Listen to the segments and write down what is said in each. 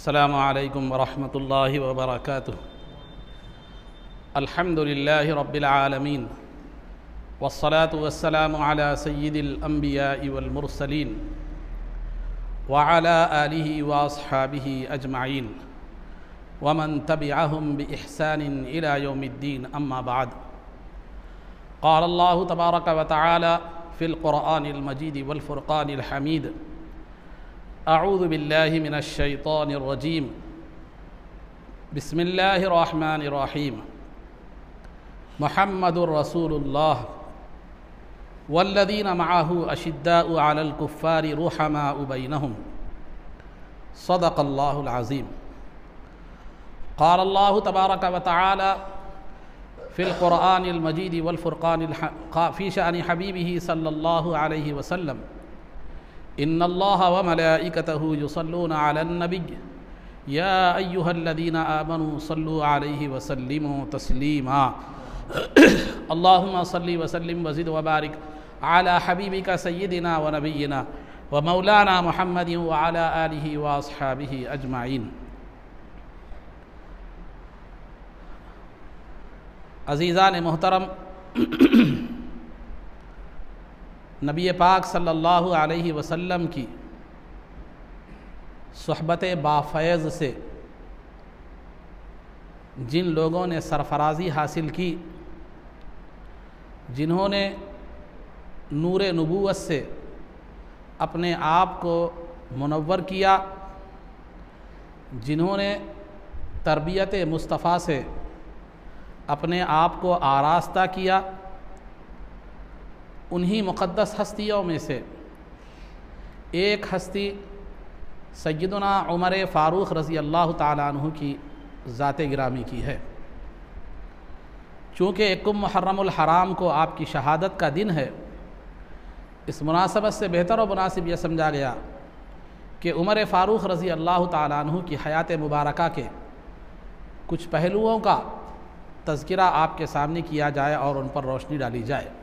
अस्सलामु अलैकुम वरहमतुल्लाहि वबरकातुह। अल्हम्दुलिल्लाहि रब्बिल आलमीन वस्सलातु वस्सलामु अला सय्यिदिल अंबियाइ वल मुरसलीन व अला आलिहि व अस्हाबिहि अजमाइन व मन तबिअहुम बि इहसानिन इला यौमिद्दीन, अम्मा बाद। क़ाल अल्लाहु तबारक व तआला फ़िल क़ुरआनिल मजीद वल फ़ुरक़ानिल हमीद। अऊज़ु बिल्लाहि मिनश शैतानिर रजीम। बिस्मिल्लाहिर रहमानिर रहीम। मुहम्मदुर रसूलुल्लाह वल्लज़ीना मअहु अशिद्दाउ अलल कुफ़्फ़ारि रुहमाउ बैनहुम। सदक़ल्लाहुल अज़ीम। क़ाल अल्लाहु तबारक व तआला फ़िल क़ुरआनिल मजीद वल फ़ुरक़ानिल फ़ी शानि हबीबिही सल्लल्लाहु अलैहि वसल्लम। इन्नल्लाह व मलाइकतहु युसल्लूना अलन नबिय्य या अय्युहल्लज़ीना आमनू सल्लू अलैहि व सल्लिमू तस्लीमा। अल्लाहुम्मा सल्लि व सल्लिम व ज़िद व बारिक अला हबीबिका सय्यिदिना व नबिय्यिना व मौलाना मुहम्मदिन व अला आलिहि व अस्हाबिहि अजमाइन। अज़ीज़ान मोहतरम, नबी पाक सल्लल्लाहु अलैहि वसल्लम की सुहबत बाफ़ैज़ से जिन लोगों ने सरफराज़ी हासिल की, जिन्होंने नूर नबूवत से अपने आप को मुनव्वर किया, जिन्होंने तरबियत मुस्तफ़ा से अपने आप को आरास्ता किया, उन्हीं मुक़द्दस हस्तियों में से एक हस्ती सय्यदुना उमर फ़ारूक़ रज़ी अल्लाह ताला अन्हु की ज़ात गिरामी की है। चूँकि यकुम मुहर्रमुल हराम को आपकी शहादत का दिन है, इस मुनासबत से बेहतर व मुनासिब यह समझा गया कि उमर फ़ारूक़ रज़ी अल्लाह ताला अन्हु की हयात मुबारका के कुछ पहलुओं का तज़किरा आपके सामने किया जाए और उन पर रोशनी डाली जाए।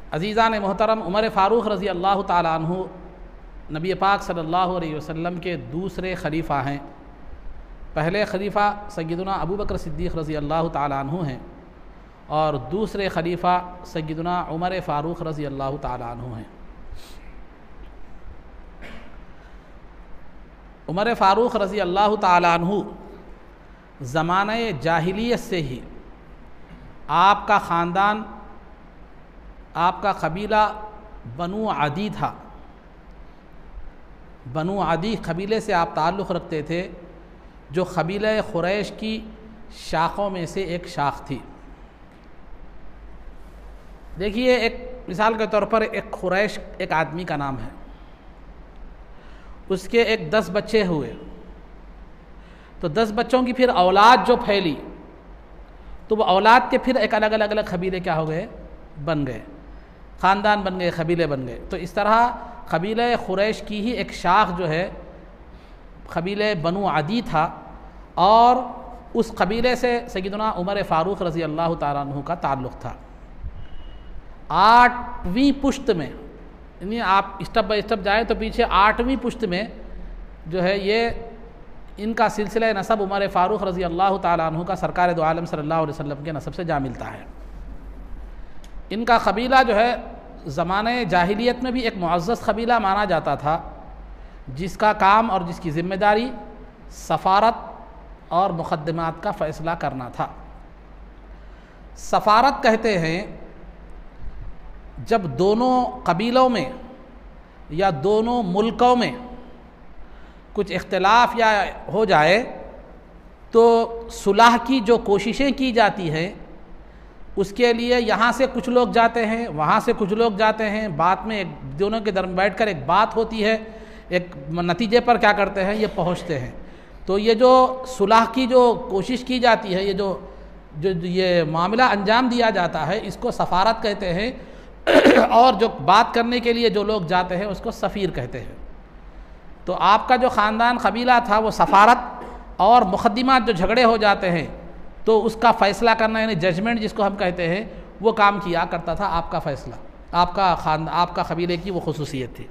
अज़ीज़ान मोहतरम, उमर फ़ारूक़ रज़ी अल्लाह ताला अन्हु नबी पाक सल्लल्लाहु अलैहि वसल्लम के दूसरे खलीफ़ा हैं। पहले खलीफ़ा सय्यदुना अबू बकर सिद्दीक़ रज़ी अल्लाह ताला अन्हु हैं और दूसरे खलीफ़ा सय्यदुना उमर फ़ारूक़ रज़ी अल्लाह ताला अन्हु हैं। उमर फ़ारूक़ रज़ी अल्लाह ताला अन्हु ज़माने जाहिलियत से ही आपका ख़ानदान, आपका कबीला बनु अदी था। बनु अदी कबीले से आप ताल्लुक़ रखते थे, जो कबीला क़ुरैश की शाखों में से एक शाख थी। देखिए, एक मिसाल के तौर पर एक क़ुरैश एक आदमी का नाम है, उसके एक 10 बच्चे हुए, तो 10 बच्चों की फिर औलाद जो फैली, तो वो औलाद के फिर एक अलग अलग अलग कबीले क्या हो गए, बन गए, ख़ानदान बन गए, कबीले बन गए। तो इस तरह कबीले क़ुरैश की ही एक शाख जो है कबीले बनु अदी था, और उस कबीले से सय्यदुना उमर फ़ारूक़ रज़ी अल्लाह ताला अन्हु का ताल्लुक़ था। 8वीं पुश्त में, यानी आप स्टेप बाय स्टेप जाए तो पीछे 8वीं पुश्त में जो है ये इनका सिलसिला नसब उमर फ़ारूक़ रज़ी अल्लाह ताला अन्हु का सरकार दो आलम सल्लल्लाहु अलैहि वसल्लम के नसब से जा मिलता है। इनका कबीला जो है ज़माने जाहिलियत में भी एक मुअज़्ज़ज़ कबीला माना जाता था, जिसका काम और जिसकी ज़िम्मेदारी सफ़ारत और मुक़द्दमात का फ़ैसला करना था। सफ़ारत कहते हैं जब दोनों कबीलों में या दोनों मुल्कों में कुछ इख्तिलाफ़ या हो जाए तो सुलह की जो कोशिशें की जाती हैं, उसके लिए यहाँ से कुछ लोग जाते हैं, वहाँ से कुछ लोग जाते हैं, बाद में एक दोनों के दरमियान बैठकर एक बात होती है, एक नतीजे पर क्या करते हैं, ये पहुँचते हैं। तो ये जो सुलह की जो कोशिश की जाती है, ये जो जो ये मामला अंजाम दिया जाता है, इसको सफ़ारत कहते हैं, और जो बात करने के लिए जो लोग जाते हैं उसको सफ़ीर कहते हैं। तो आपका जो ख़ानदान कबीला था वो सफ़ारत और मुक़द्दिमात जो झगड़े हो जाते हैं तो उसका फ़ैसला करना, यानी जजमेंट जिसको हम कहते हैं, वो काम किया करता था आपका फ़ैसला, आपका कबीले की वो खुसूसियत थी।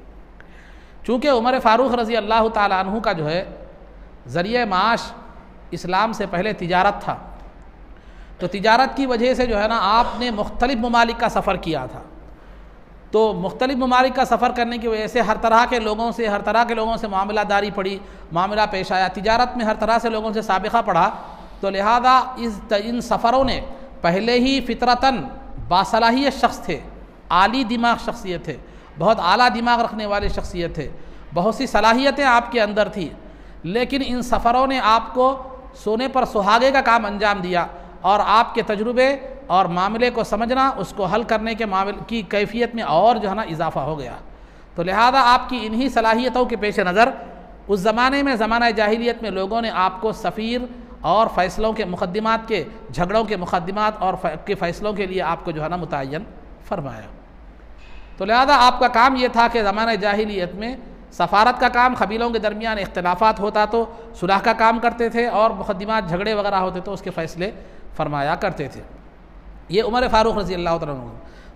चूँकि उमर फ़ारूक रज़ी अल्लाह ताला अन्हु का जो है ज़रिए माश इस्लाम से पहले तिजारत था, तो तिजारत की वजह से जो है ना आपने मुख्तलिफ़ ममालिक का सफ़र किया था। तो मुख्तलिफ़ ममालिक का सफ़र करने की वजह से हर तरह के लोगों से मामलादारी पड़ी, मामला पेश आया, तिजारत में हर तरह से लोगों से साबिक़ा पड़ा। तो लिहाजा इन सफ़रों ने पहले ही फ़ितरतन बासलाहियत शख्स थे, आली दिमाग शख्सियत थे, बहुत आला दिमाग रखने वाले शख्सियत थे, बहुत सी सलाहियतें आपके अंदर थी, लेकिन इन सफ़रों ने आपको सोने पर सुहागे का काम अंजाम दिया और आपके तजुर्बे और मामले को समझना, उसको हल करने के मामले की कैफियत में और जो है ना इजाफ़ा हो गया। तो लिहाजा आपकी इन्हीं सलाहियतों के पेश नज़र उस ज़माने में, ज़माना जाहिलियत में लोगों ने आपको सफ़ीर और फ़ैसलों के मुक़द्दिमात के, झगड़ों के मुक़द्दिमात और के फ़ैसलों के लिए आपको जो है ना मुतय्यन फरमाया। तो लिहाजा आपका काम ये था कि ज़माना जाहिलियत में सफ़ारत का काम, क़बीलों के दरमियान इख्तिलाफ़ात होता तो सुलह का काम करते थे और मुक़द्दिमात झगड़े वगैरह होते तो उसके फ़ैसले फरमाया करते थे। ये उमर फ़ारूक रज़ी अल्लाह तआला अन्हु।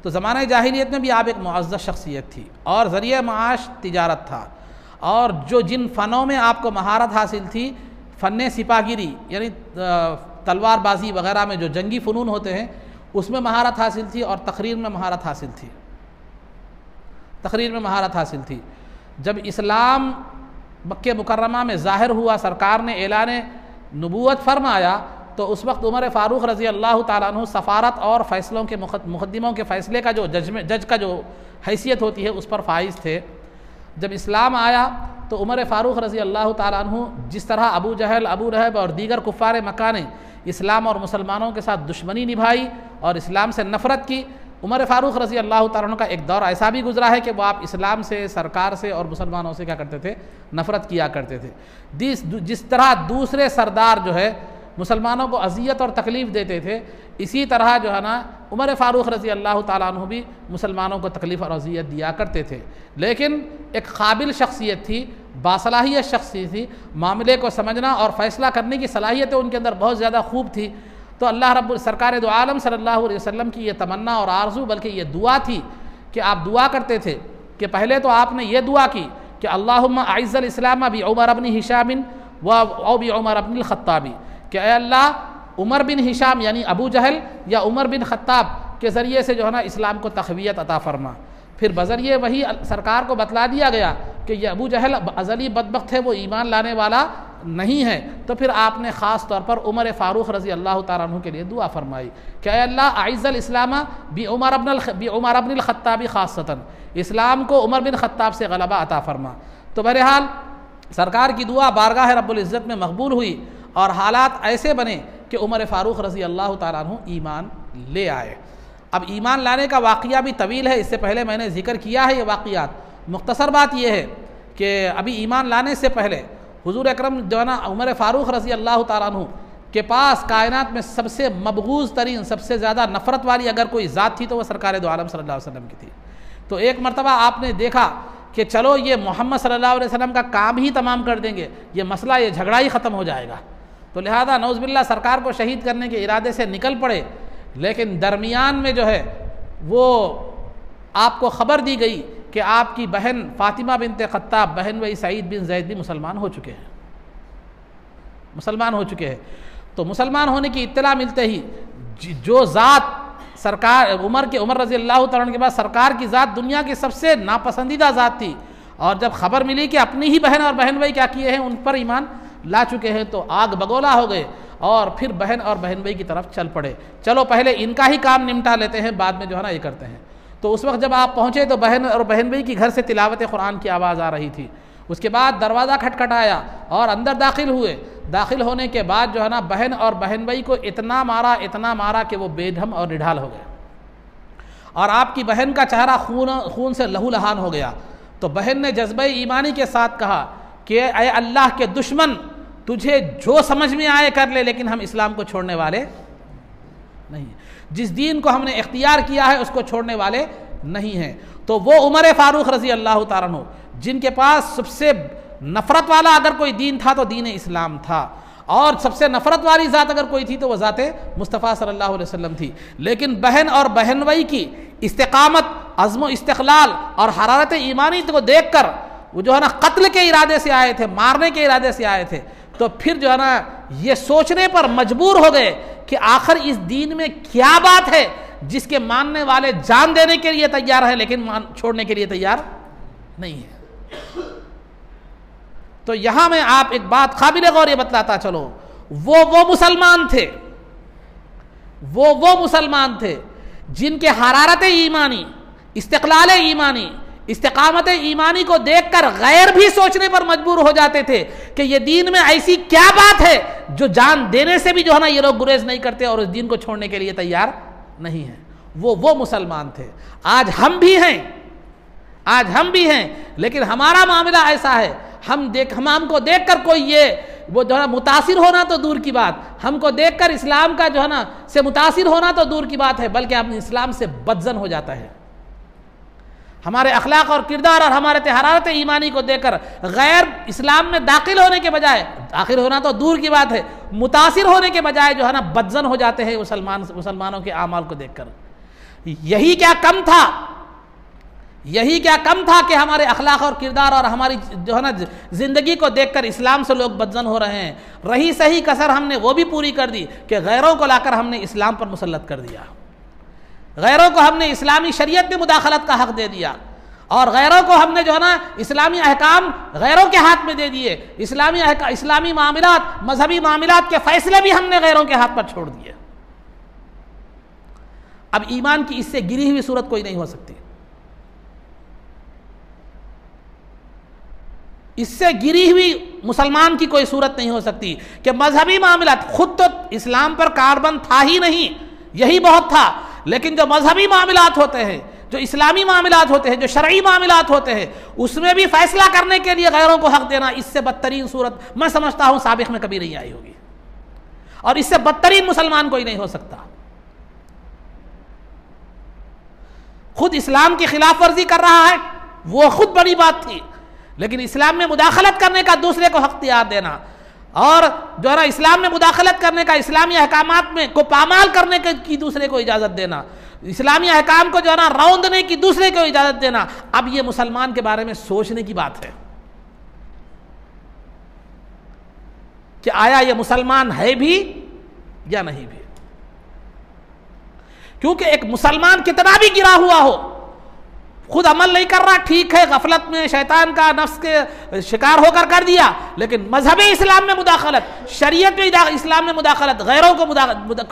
तो ज़माना जाहिलियत में भी आप एक मुअज़्ज़ज़ शख्सियत थी और ज़रिए माश तिजारत था, और जिन फ़नों में आपको महारत हासिल थी, फ़न सिपाहगिरी यानी तलवारबाजी वगैरह में जो जंगी फ़नून होते हैं उसमें महारत हासिल थी, और तकरीर में महारत हासिल थी। जब इस्लाम मक्के मुकर्रमा में ज़ाहिर हुआ, सरकार ने ऐलान नबूवत फरमाया, तो उस वक्त उमर फ़ारूक रज़ी अल्लाह ताला अन्हु सफ़ारत और फ़ैसलों के मुक़द्दिमों के फ़ैसले का जो जज का जो हैसियत होती है उस पर फाइज थे। जब इस्लाम आया तो उमर फ़ारूक रज़ी अल्लाह ताला अन्हु जिस तरह अबू जहल, अबू रहब और दीगर कुफ़ार मक्का ने इस्लाम और मुसलमानों के साथ दुश्मनी निभाई और इस्लाम से नफ़रत की, उमर फ़ारूक रज़ी अल्लाह ताला अन्हु का एक दौर ऐसा भी गुजरा है कि वो आप इस्लाम से, सरकार से और मुसलमानों से क्या करते थे, नफ़रत किया करते थे। जिस तरह दूसरे सरदार जो है मुसलमानों को अज़ियत और तकलीफ़ देते थे, इसी तरह जो है ना उमर फ़ारूक रज़ी अल्लाह ताला अन्हु भी मुसलमानों को तकलीफ़ और अज़ियत दिया करते थे। लेकिन एक काबिल शख्सियत थी, बासलाहियत शख्सियत थी, मामले को समझना और फ़ैसला करने की सलाहियतें उनके अंदर बहुत ज़्यादा खूब थी। तो अल्लाह रब्बुल सरकार दो आलम सल्लल्लाहु अलैहि वसल्लम की ये तमन्ना और आरज़ू, बल्कि ये दुआ थी कि आप दुआ करते थे कि पहले तो आपने ये दुआ की कि अल्लाहुम्मा अइज़्ज़िल इस्लाम बि उमर इब्न हिशाम व बि उमर इब्न ख़त्ताबी, कि ऐ अल्लाह उमर बिन हिशाम यानी अबू जहल या उमर बिन ख़त्ताब के ज़रिए से जो है ना इस्लाम को तक़वियत अता फ़रमा। फिर बज़रिए वही सरकार को बतला दिया गया कि ये अबू जहल अज़ली बदबख्त है, वो ईमान लाने वाला नहीं है। तो फिर आपने ख़ास तौर पर उमर फ़ारूक रज़ी अल्लाह ताला अन्हु के लिए दुआ फरमाई कि ऐ अल्लाह अइज़्ज़िल इस्लाम बि उमर इब्न ख़त्ताबी ख़ासतन, इस्लाम को उमर बिन ख़त्ताब से गलबा अता फ़रमा। तो बहरहाल सरकार की दुआ बारगाह रब्बुल इज़्ज़त में मकबूल हुई और हालात ऐसे बने कि उमर फ़ारूक रज़ी अल्लाह ताला अन्हु ईमान ले आए। अब ईमान लाने का वाक़या भी तवील है, इससे पहले मैंने ज़िक्र किया है ये वाक़यात। मुख्तसर बात यह है कि अभी ईमान लाने से पहले हुज़ूर अकरम जो है ना उमर फ़ारूक रज़ी अल्लाह ताला अन्हु के पास कायनात में सबसे मबगूज़ तरीन, सबसे ज़्यादा नफ़रत वाली अगर कोई ज़ात थी तो वह सरकार दो आलम सल्लल्लाहु अलैहि वसल्लम की थी। तो एक मरतबा आपने देखा कि चलो ये मोहम्मद सल्लल्लाहु अलैहि वसल्लम का काम ही तमाम कर देंगे, ये मसला, ये झगड़ा ही ख़त्म हो जाएगा। तो लिहाजा नौज़ुबिल्लाह सरकार को शहीद करने के इरादे से निकल पड़े, लेकिन दरमियान में जो है वो आपको ख़बर दी गई कि आपकी बहन फ़ातिमा बिनते ख़त्ताब, बहन वही सईद बिन ज़ैद भी मुसलमान हो चुके हैं। तो मुसलमान होने की इत्तला मिलते ही जो ज़ात सरकार उमर रज़ी अल्लाह ताला अन्हु के बाद सरकार की ज़ात दुनिया की सबसे नापसंदीदा ज़ात थी, और जब ख़बर मिली कि अपनी ही बहन और बहन भाई क्या किए हैं, उन पर ईमान ला चुके हैं, तो आग बगोला हो गए और फिर बहन और बहन भाई की तरफ चल पड़े। चलो पहले इनका ही काम निपटा लेते हैं, बाद में जो है ना ये करते हैं। तो उस वक्त जब आप पहुँचे तो बहन और बहन भाई की घर से तिलावत कुरान की आवाज़ आ रही थी। उसके बाद दरवाज़ा खटखटाया और अंदर दाखिल हुए। दाखिल होने के बाद जो है ना बहन और बहन भाई को इतना मारा कि वो बेढम और निढाल हो गए, और आपकी बहन का चेहरा खून से लहूलुहान हो गया। तो बहन ने जज्बे ईमानी के साथ कहा कि ऐ अल्लाह के दुश्मन, तुझे जो समझ में आए कर ले, लेकिन हम इस्लाम को छोड़ने वाले नहीं, जिस दीन को हमने इख्तियार किया है उसको छोड़ने वाले नहीं हैं। तो वो उमर फ़ारूक रज़ी अल्लाह ताला अन्हु जिनके पास सबसे नफ़रत वाला अगर कोई दीन था तो दीन इस्लाम था, और सबसे नफ़रत वाली ज़ात अगर कोई थी तो वह ज़ात मुस्तफ़ा सल्लल्लाहु अलैहि वसल्लम थी। लेकिन बहन और बहनवई की इस्तिक़ामत, अज़्म इस्तिक़लाल और हरारत ईमानी को देख कर वो जो है ना कत्ल के इरादे से आए थे, मारने के इरादे से आए थे, तो फिर जो है ना ये सोचने पर मजबूर हो गए कि आखिर इस दीन में क्या बात है जिसके मानने वाले जान देने के लिए तैयार है लेकिन छोड़ने के लिए तैयार नहीं है। तो यहां मैं आप एक बात काबिल गौर ये बतलाता चलो, वो मुसलमान थे, वो मुसलमान थे जिनके हरारत ईमानी, इस्तिक़लाल ईमानी, इस्तिक़ामत ईमानी को देखकर गैर भी सोचने पर मजबूर हो जाते थे कि ये दीन में ऐसी क्या बात है जो जान देने से भी जो है ना ये लोग गुरेज नहीं करते और उस दीन को छोड़ने के लिए तैयार नहीं है। वो मुसलमान थे। आज हम भी हैं, लेकिन हमारा मामला ऐसा है, हमको देखकर कोई ये वो जो है मुतासिर होना तो दूर की बात, हमको देखकर इस्लाम का जो है ना से मुतासिर होना तो दूर की बात है, बल्कि हम इस्लाम से बदजन हो जाता है। हमारे अखलाक और किरदार और हमारे हरारत ईमानी को देखकर गैर इस्लाम में दाखिल होने के बजाय, दाखिल होना तो दूर की बात है, मुतासिर होने के बजाय जो है ना बदजन हो जाते हैं मुसलमानों के आमाल को देखकर। यही क्या कम था कि हमारे अखलाक और किरदार और हमारी जो है ना ज़िंदगी को देखकर इस्लाम से लोग बदजन हो रहे हैं। रही सही कसर हमने वो भी पूरी कर दी कि गैरों को लाकर हमने इस्लाम पर मुसल्लत कर दिया, गैरों को हमने इस्लामी शरीयत में मुदाखलत का हक दे दिया और गैरों को हमने जो है ना इस्लामी अहकाम गैरों के हाथ में दे दिए, इस्लामी मामलात, मजहबी मामलात के फैसले भी हमने गैरों के हाथ पर छोड़ दिए। अब ईमान की इससे गिरी हुई सूरत कोई नहीं हो सकती, इससे गिरी हुई मुसलमान की कोई सूरत नहीं हो सकती कि मजहबी मामलात, खुद तो इस्लाम पर कार्बन था ही नहीं, यही बहुत था, लेकिन जो मजहबी मामलात होते हैं, जो इस्लामी मामलात होते हैं, जो शरई मामलात होते हैं, उसमें भी फैसला करने के लिए गैरों को हक देना, इससे बदतरीन सूरत मैं समझता हूं साबिक में कभी नहीं आई होगी और इससे बदतरीन मुसलमान कोई नहीं हो सकता। खुद इस्लाम की खिलाफ वर्जी कर रहा है वो खुद बड़ी बात थी, लेकिन इस्लाम में मुदाखलत करने का दूसरे को हक दिया देना और जो है ना इस्लाम में मुदाखलत करने का, इस्लामी अहकामात में को पामाल करने की दूसरे को इजाज़त देना, इस्लामी अहकाम को जो है ना रौंदने की दूसरे को इजाज़त देना, अब ये मुसलमान के बारे में सोचने की बात है कि आया ये मुसलमान है भी या नहीं भी। क्योंकि एक मुसलमान कितना भी गिरा हुआ हो, खुद अमल नहीं कर रहा, ठीक है, गफलत में शैतान का नफ्स के शिकार होकर कर दिया, लेकिन मजहब इस्लाम में मुदाखलत, शरीयत में इस्लाम में मुदाखलत, गैरों को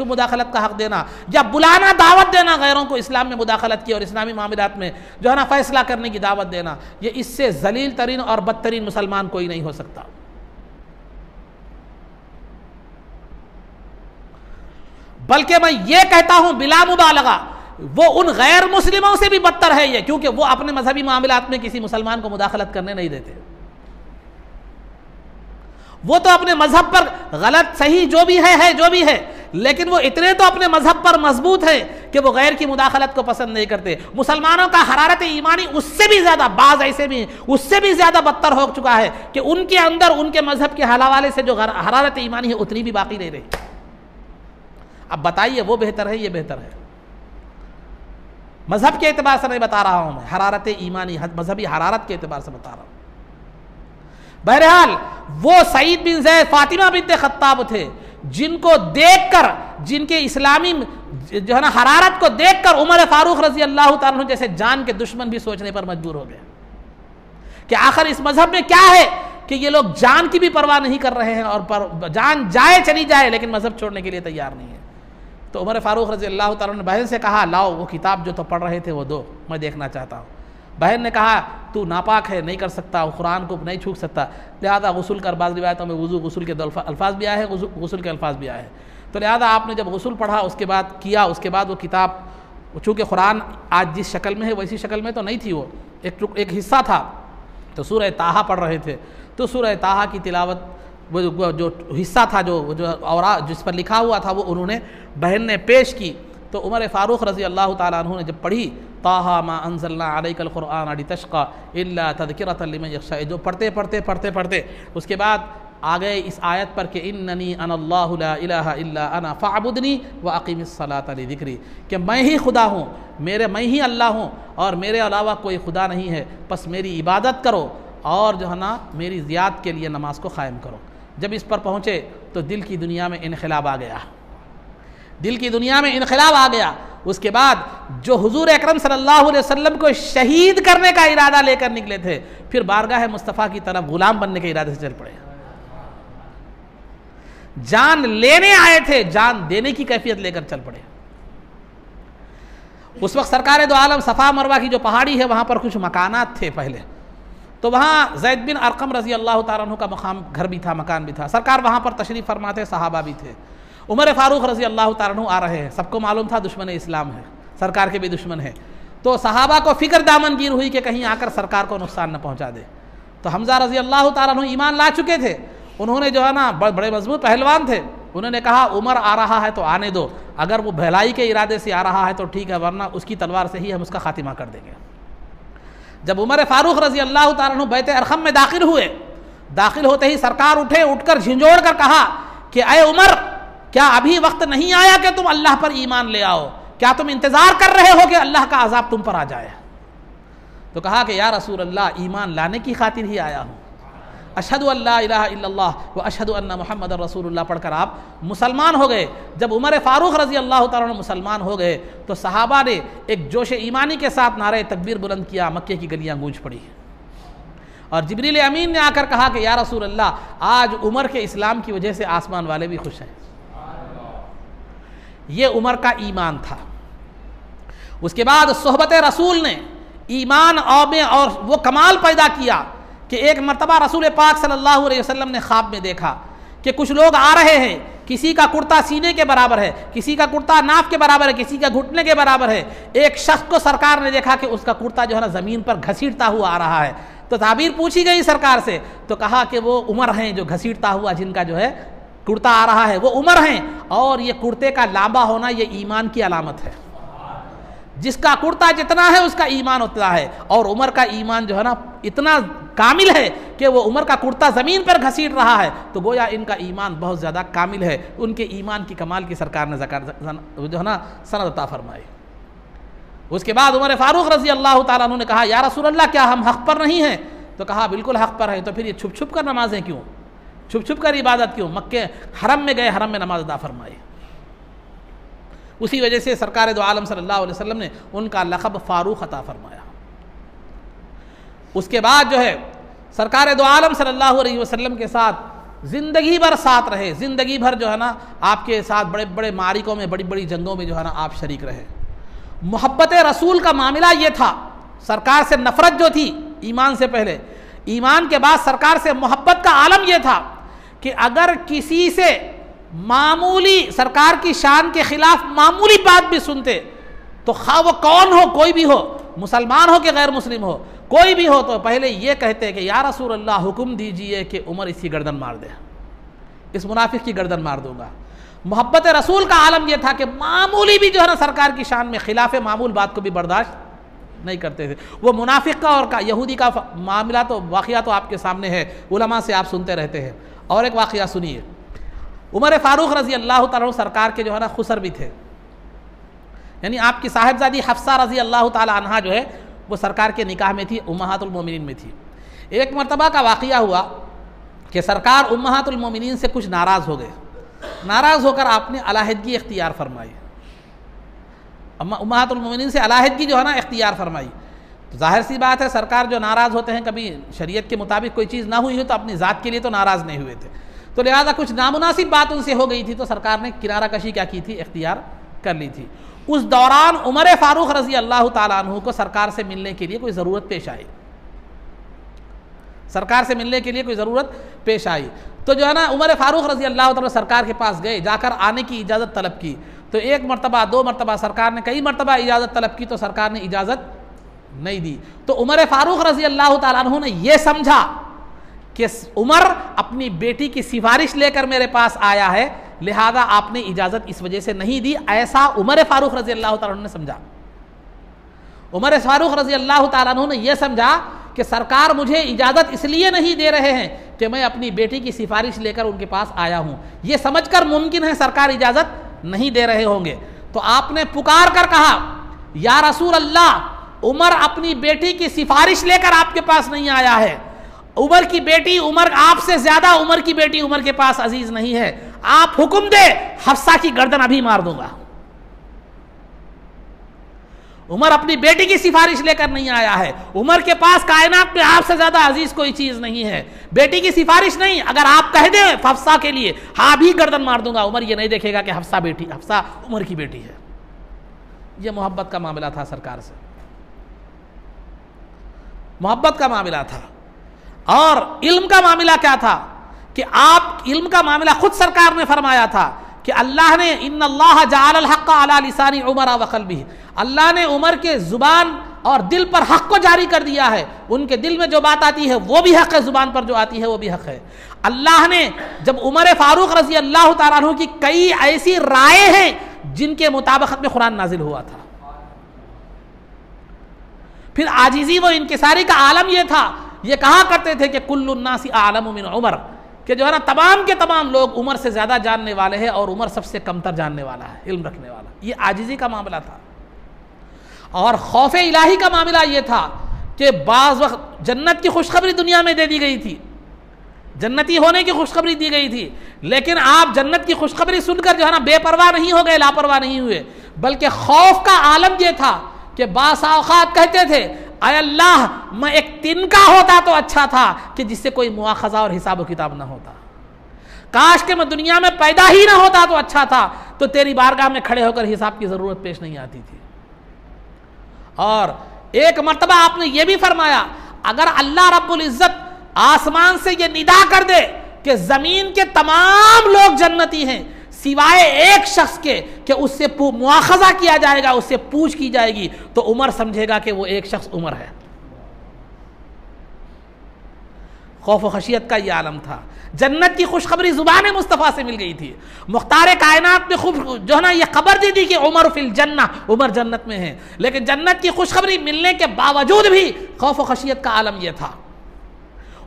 मुदाखलत का हक देना या बुलाना, दावत देना गैरों को इस्लाम में मुदाखलत की और इस्लामी मामलात में जो है ना फैसला करने की दावत देना, ये इससे जलील तरीन और बदतरीन मुसलमान कोई नहीं हो सकता। बल्कि मैं ये कहता हूं बिला मुबालगा, वो उन गैर मुस्लिमों से भी बदतर है ये, क्योंकि वो अपने मजहबी मामलात में किसी मुसलमान को मुदाखलत करने नहीं देते। वो तो अपने मजहब पर गलत सही जो भी है, लेकिन वो इतने तो अपने मजहब पर मजबूत है कि वो गैर की मुदाखलत को पसंद नहीं करते। मुसलमानों का हरारत ईमानी उससे भी ज्यादा, बाज ऐसे भी उससे भी ज्यादा बदतर हो चुका है कि उनके अंदर उनके मजहब के हवाले से जो हरारत ईमानी है उतनी भी बाकी नहीं रही। अब बताइए वो बेहतर है, ये बेहतर है? मजहब के एतबार से नहीं बता रहा हूं मैं, हरारत ईमानी, मजहबी हरारत के एतबार से बता रहा हूं। बहरहाल वो सईद बिन ज़ैद, फातिमा बिन्त खत्ताब थे जिनको देखकर, जिनके इस्लामी जो है ना हरारत को देखकर उमर फारूक रजी अल्लाह तआला अन्हु जैसे जान के दुश्मन भी सोचने पर मजबूर हो गए कि आखिर इस मजहब में क्या है कि ये लोग जान की भी परवाह नहीं कर रहे हैं और जान जाए चली जाए लेकिन मजहब छोड़ने के लिए तैयार नहीं है। तो उमर फारूक रज़ी अल्लाह तआला ने बहन से कहा, लाओ वो किताब जो तो पढ़ रहे थे वो दो, मैं देखना चाहता हूँ। बहन ने कहा, तू नापाक है, नहीं कर सकता, कुरान को नहीं छू सकता, लिहाजा गुस्ल कर। बाज़ रिवायतों में वुज़ू गुस्ल के अल्फाज भी आए हैं, गुस्ल के अल्फाज भी आए हैं। तो लिहाजा आपने जब गुस्ल पढ़ा उसके बाद किया, उसके बाद वो किताब, चूँकि कुरान आज जिस शक्ल में है वैसी शक्ल में तो नहीं थी, वो एक हिस्सा था, तो सूरह ताहा पढ़ रहे थे, तो सूरह ताहा की तिलावत, वो जो हिस्सा था जो और जिस पर लिखा हुआ था वो उन्होंने, बहन ने पेश की। तो उमर फारूक रज़ी अल्लाह तआला अन्हु ने जब पढ़ी, ताहा मा अंज़लना अलैकल कुरआन लितशक़ा इल्ला तज़किरतन लिमन यख़शा, जो पढ़ते उसके बाद आ गए इस आयत पर कि इन्ननी अनल्लाहु ला इलाहा इल्ला अना फ़अबुदनी व अक़िमिस्सलाता लिज़िक्री, कि मैं ही खुदा हूँ, मैं ही अल्लाह हूँ और मेरे अलावा कोई खुदा नहीं है, बस मेरी इबादत करो और जो है ना मेरी ज़ियाद के लिए नमाज को क़ायम करो। जब इस पर पहुँचे तो दिल की दुनिया में इनक़िलाब आ गया, दिल की दुनिया में इनक़िलाब आ गया। उसके बाद जो हुजूर अकरम सल्लल्लाहु अलैहि वसल्लम को शहीद करने का इरादा लेकर निकले थे, फिर बारगाह मुस्तफ़ा की तरफ गुलाम बनने के इरादे से चल पड़े। जान लेने आए थे, जान देने की कैफियत लेकर चल पड़े। उस वक्त सरकार दो आलम सफ़ा मरवा की जो पहाड़ी है वहाँ पर कुछ मकानात थे पहले, तो वहाँ ज़ैद बिन अरक़म रज़ी अल्लाह तआला अन्हु का मकाम घर भी था, मकान भी था। सरकार वहाँ पर तशरीफ़ फरमाते, सहाबा भी थे। उमर फ़ारूक रज़ी अल्लाह तआला अन्हु आ रहे हैं, सबको मालूम था दुश्मन इस्लाम है, सरकार के भी दुश्मन है। तो सहाबा को फ़िक्र दामनगीर हुई कि कहीं आकर सरकार को नुकसान न पहुँचा दे। तो हमज़ा रज़ी अल्लाह तआला अन्हु ईमान ला चुके थे, उन्होंने जो है ना बड़े मजबूत पहलवान थे, उन्होंने कहा उमर आ रहा है तो आने दो, अगर वो भलाई के इरादे से आ रहा है तो ठीक है, वरना उसकी तलवार से ही हम उसका खातिमा कर देंगे। जब उमर फ़ारूक रज़ी अल्लाह तआला अन्हु बैत अरक़म में दाखिल हुए, दाखिल होते ही सरकार उठे, उठकर झिंझोड़ कर कहा कि अय उमर, क्या अभी वक्त नहीं आया कि तुम अल्लाह पर ईमान ले आओ? क्या तुम इंतज़ार कर रहे हो कि अल्लाह का अजाब तुम पर आ जाए? तो कहा कि या रसूल अल्लाह, ईमान लाने की खातिर ही आया हूँ। अशहदु अल्ला इलाहा इल्लल्लाह व अशहदु अन्ना मुहम्मदर रसूलुल्लाह पढ़कर आप मुसलमान हो गए। जब उमर फ़ारूक रज़ी अल्लाह तआला अन्हु मुसलमान हो गए तो सहाबा ने एक जोश ईमानी के साथ नारे तकबीर बुलंद किया, मक्के की गलियाँ गूंज पड़ी। और जिब्रील अमीन ने आकर कहा कि या रसूल अल्लाह, आज उमर के इस्लाम की वजह से आसमान वाले भी खुश हैं। ये उमर का ईमान था। उसके बाद सोहबत रसूल ने ईमान और वो कमाल पैदा किया कि एक मरतबा रसूल पाक सल्लल्लाहु अलैहि वसल्लम ने ख्वाब में देखा कि कुछ लोग आ रहे हैं, किसी का कुर्ता सीने के बराबर है, किसी का कुर्ता नाफ के बराबर है, किसी का घुटने के बराबर है। एक शख्स को सरकार ने देखा कि उसका कुर्ता जो है ना ज़मीन पर घसीटता हुआ आ रहा है। तो ताबीर पूछी गई सरकार से, तो कहा कि वो उमर हैं जो घसीटता हुआ जिनका जो है कुर्ता आ रहा है, वो उमर हैं। और ये कुर्ते का लांबा होना ये ईमान की अलामत है। जिसका कुर्ता जितना है उसका ईमान उतना है, और उमर का ईमान जो है ना इतना कामिल है कि वो उमर का कुर्ता ज़मीन पर घसीट रहा है, तो गोया इनका ईमान बहुत ज़्यादा कामिल है। उनके ईमान की कमाल की सरकार ने जो है ना सनद अता फरमाई। उसके बाद उमर फ़ारूक रज़ी अल्लाह तआला अन्हु ने कहा, या रसूल अल्लाह, क्या हम हक़ पर नहीं हैं? तो कहा बिल्कुल हक़ पर है। तो फिर ये छुप छुप कर नमाजें क्यों, छुप छुप कर इबादत क्यों? मक्के हरम में गए, हरम में नमाज अदा फरमाई। उसी वजह से सरकार दो आलम सल्लल्लाहु अलैहि वसल्लम ने उनका लक़ब फ़ारूक अता फरमाया। उसके बाद जो है सरकार दो आलम सल्लल्लाहु अलैहि वसल्लम के साथ ज़िंदगी भर साथ रहे, ज़िंदगी भर जो है ना आपके साथ बड़े बड़े मारिकों में, बड़ी बड़ी जंगों में जो है ना आप शरीक रहे। मोहब्बत रसूल का मामला ये था, सरकार से नफ़रत जो थी ईमान से पहले, ईमान के बाद सरकार से मोहब्बत का आलम यह था कि अगर किसी से मामूली सरकार की शान के खिलाफ मामूली बात भी सुनते तो खा वो कौन हो, कोई भी हो, मुसलमान हो कि गैर मुस्लिम हो, कोई भी हो, तो पहले ये कहते कि या रसूल अल्लाह, हुक्म दीजिए कि उमर इसकी गर्दन मार दे, इस मुनाफिक की गर्दन मार दूंगा। मोहब्बत रसूल का आलम यह था कि मामूली भी जो है ना सरकार की शान में खिलाफ मामूल बात को भी बर्दाश्त नहीं करते थे। वो मुनाफिक का और यहूदी का मामला तो वाक़या तो आपके सामने है, उलमा से आप सुनते रहते हैं। और एक वाक़या सुनिए, उमर फ़ारूक रज़ी अल्लाह तआला अन्हु सरकार के जो है ना खुसर भी थे, यानी आपकी साहिबजादी हफ्सा रज़ी अल्लाह तआला अन्हा जो है वो सरकार के निकाह में थी, उम्महातुल मोमिनीन में थी। एक मरतबा का वाक़या हुआ कि सरकार उम्महातुल मोमिनीन से कुछ नाराज़ हो गए, नाराज़ होकर आपने अलहदगी इख्तियार फरमाई, उम्महातुल मोमिनीन से अलहदगी जो है ना इख्तियार फरमाई। तो जाहिर सी बात है सरकार जो नाराज़ होते हैं, कभी शरीयत के मुताबिक कोई चीज़ ना हुई हो तो अपनी ज़ात के लिए तो नाराज़ नहीं हुए थे, तो लिहाजा कुछ नामुनासिब बात उनसे हो गई थी, तो सरकार ने किनारा कशी क्या की थी, इख्तियार कर ली थी। उस दौरान उमर फ़ारूक रज़ी अल्लाह तआला अन्हु को सरकार से मिलने के लिए कोई ज़रूरत पेश आई, सरकार से मिलने के लिए कोई ज़रूरत पेश आई। तो जो है ना उमर फ़ारूक रज़ी अल्लाह तआला सरकार के पास गए, जाकर आने की इजाज़त तलब की। तो एक मरतबा, दो मरतबा, सरकार ने कई मरतबा इजाज़त तलब की तो सरकार ने इजाज़त नहीं दी। तो उमर फ़ारूक रज़ी अल्लाह तआला अन्हु ने यह समझा कि उमर अपनी बेटी की सिफारिश लेकर मेरे पास आया है, लिहाजा आपने इजाज़त इस वजह से नहीं दी, ऐसा उमर फ़ारूक रज़ी अल्लाह तआला अन्हु ने समझा। उमर फ़ारूक रज़ी अल्लाह तआला अन्हु ने यह समझा कि सरकार मुझे इजाज़त इसलिए नहीं दे रहे हैं कि मैं अपनी बेटी की सिफारिश लेकर उनके पास आया हूँ, ये समझकर मुमकिन है सरकार इजाज़त नहीं दे रहे होंगे। तो आपने पुकार कर कहा, या रसूल अल्लाह, उमर अपनी बेटी की सिफारिश लेकर आपके पास नहीं आया है, उमर की बेटी उमर, आपसे ज्यादा उमर की बेटी उमर के पास अजीज नहीं है, आप हुक्म दे हफ्सा की गर्दन अभी मार दूंगा। उमर अपनी बेटी की सिफारिश लेकर नहीं आया है, उमर के पास कायनात में आपसे ज्यादा अजीज कोई चीज नहीं है, बेटी की सिफारिश नहीं, अगर आप कह दें हफ्सा के लिए हाँ भी गर्दन मार दूंगा, उमर ये नहीं देखेगा कि हफ्सा उमर की बेटी है। यह मोहब्बत का मामला था सरकार से, मोहब्बत का मामला था। और इल्म का मामला क्या था कि आप इल्म का मामला खुद सरकार ने फरमाया था कि अल्लाह ने इन्नल्लाह जअलल हक़्क़ अला लिसानी उमर व क़ल्बिही, अल्लाह ने उमर के जुबान और दिल पर हक को जारी कर दिया है। उनके दिल में जो बात आती है वो भी हक है, जुबान पर जो आती है वो भी हक है। अल्लाह ने जब उमर फारूक रजी अल्लाह तआला अन्हु की कई ऐसी राय हैं जिनके मुताबिकत में कुरान नाजिल हुआ था। फिर आजिजी व इनकिसारी का आलम यह था, ये कहा करते थे कि कुल्लुन नासी आलमु मिन उमर, कि जो है ना तमाम के तमाम लोग उमर से ज़्यादा जानने वाले हैं और उमर सबसे कमतर जानने वाला है, इल्म रखने वाला। ये आजिजी का मामला था। और खौफ इलाही का मामला ये था कि बाज़ वक्त जन्नत की खुशखबरी दुनिया में दे दी गई थी, जन्नती होने की खुशखबरी दी गई थी, लेकिन आप जन्नत की खुशखबरी सुनकर जो है ना बेपरवाह नहीं हो गए, लापरवाह नहीं हुए, बल्कि खौफ का आलम यह था कि बास औक़ात कहते थे अय अल्लाह मैं एक तिनका होता तो अच्छा था कि जिससे कोई मुआखज़ा और हिसाब किताब ना होता, काश के मैं दुनिया में पैदा ही ना होता तो अच्छा था, तो तेरी बारगाह में खड़े होकर हिसाब की ज़रूरत पेश नहीं आती थी। और एक मर्तबा आपने ये भी फरमाया अगर अल्लाह रब्बुल इज़्ज़त आसमान से ये निदा कर दे कि ज़मीन के तमाम लोग जन्नती हैं सिवाय एक शख्स के कि उससे मुआखज़ा किया जाएगा, उससे पूछ की जाएगी, तो उमर समझेगा कि वो एक शख्स उमर है। खौफ व खशियत का ये आलम था। जन्नत की खुशखबरी ज़ुबान मुस्तफ़ा से मिल गई थी। मुख्तार कायनात में खूब जो है ना ये खबर दी थी कि उमर फिल जन्ना, उमर जन्नत में है, लेकिन जन्नत की खुशखबरी मिलने के बावजूद भी खौफ व खशियत का आलम यह था।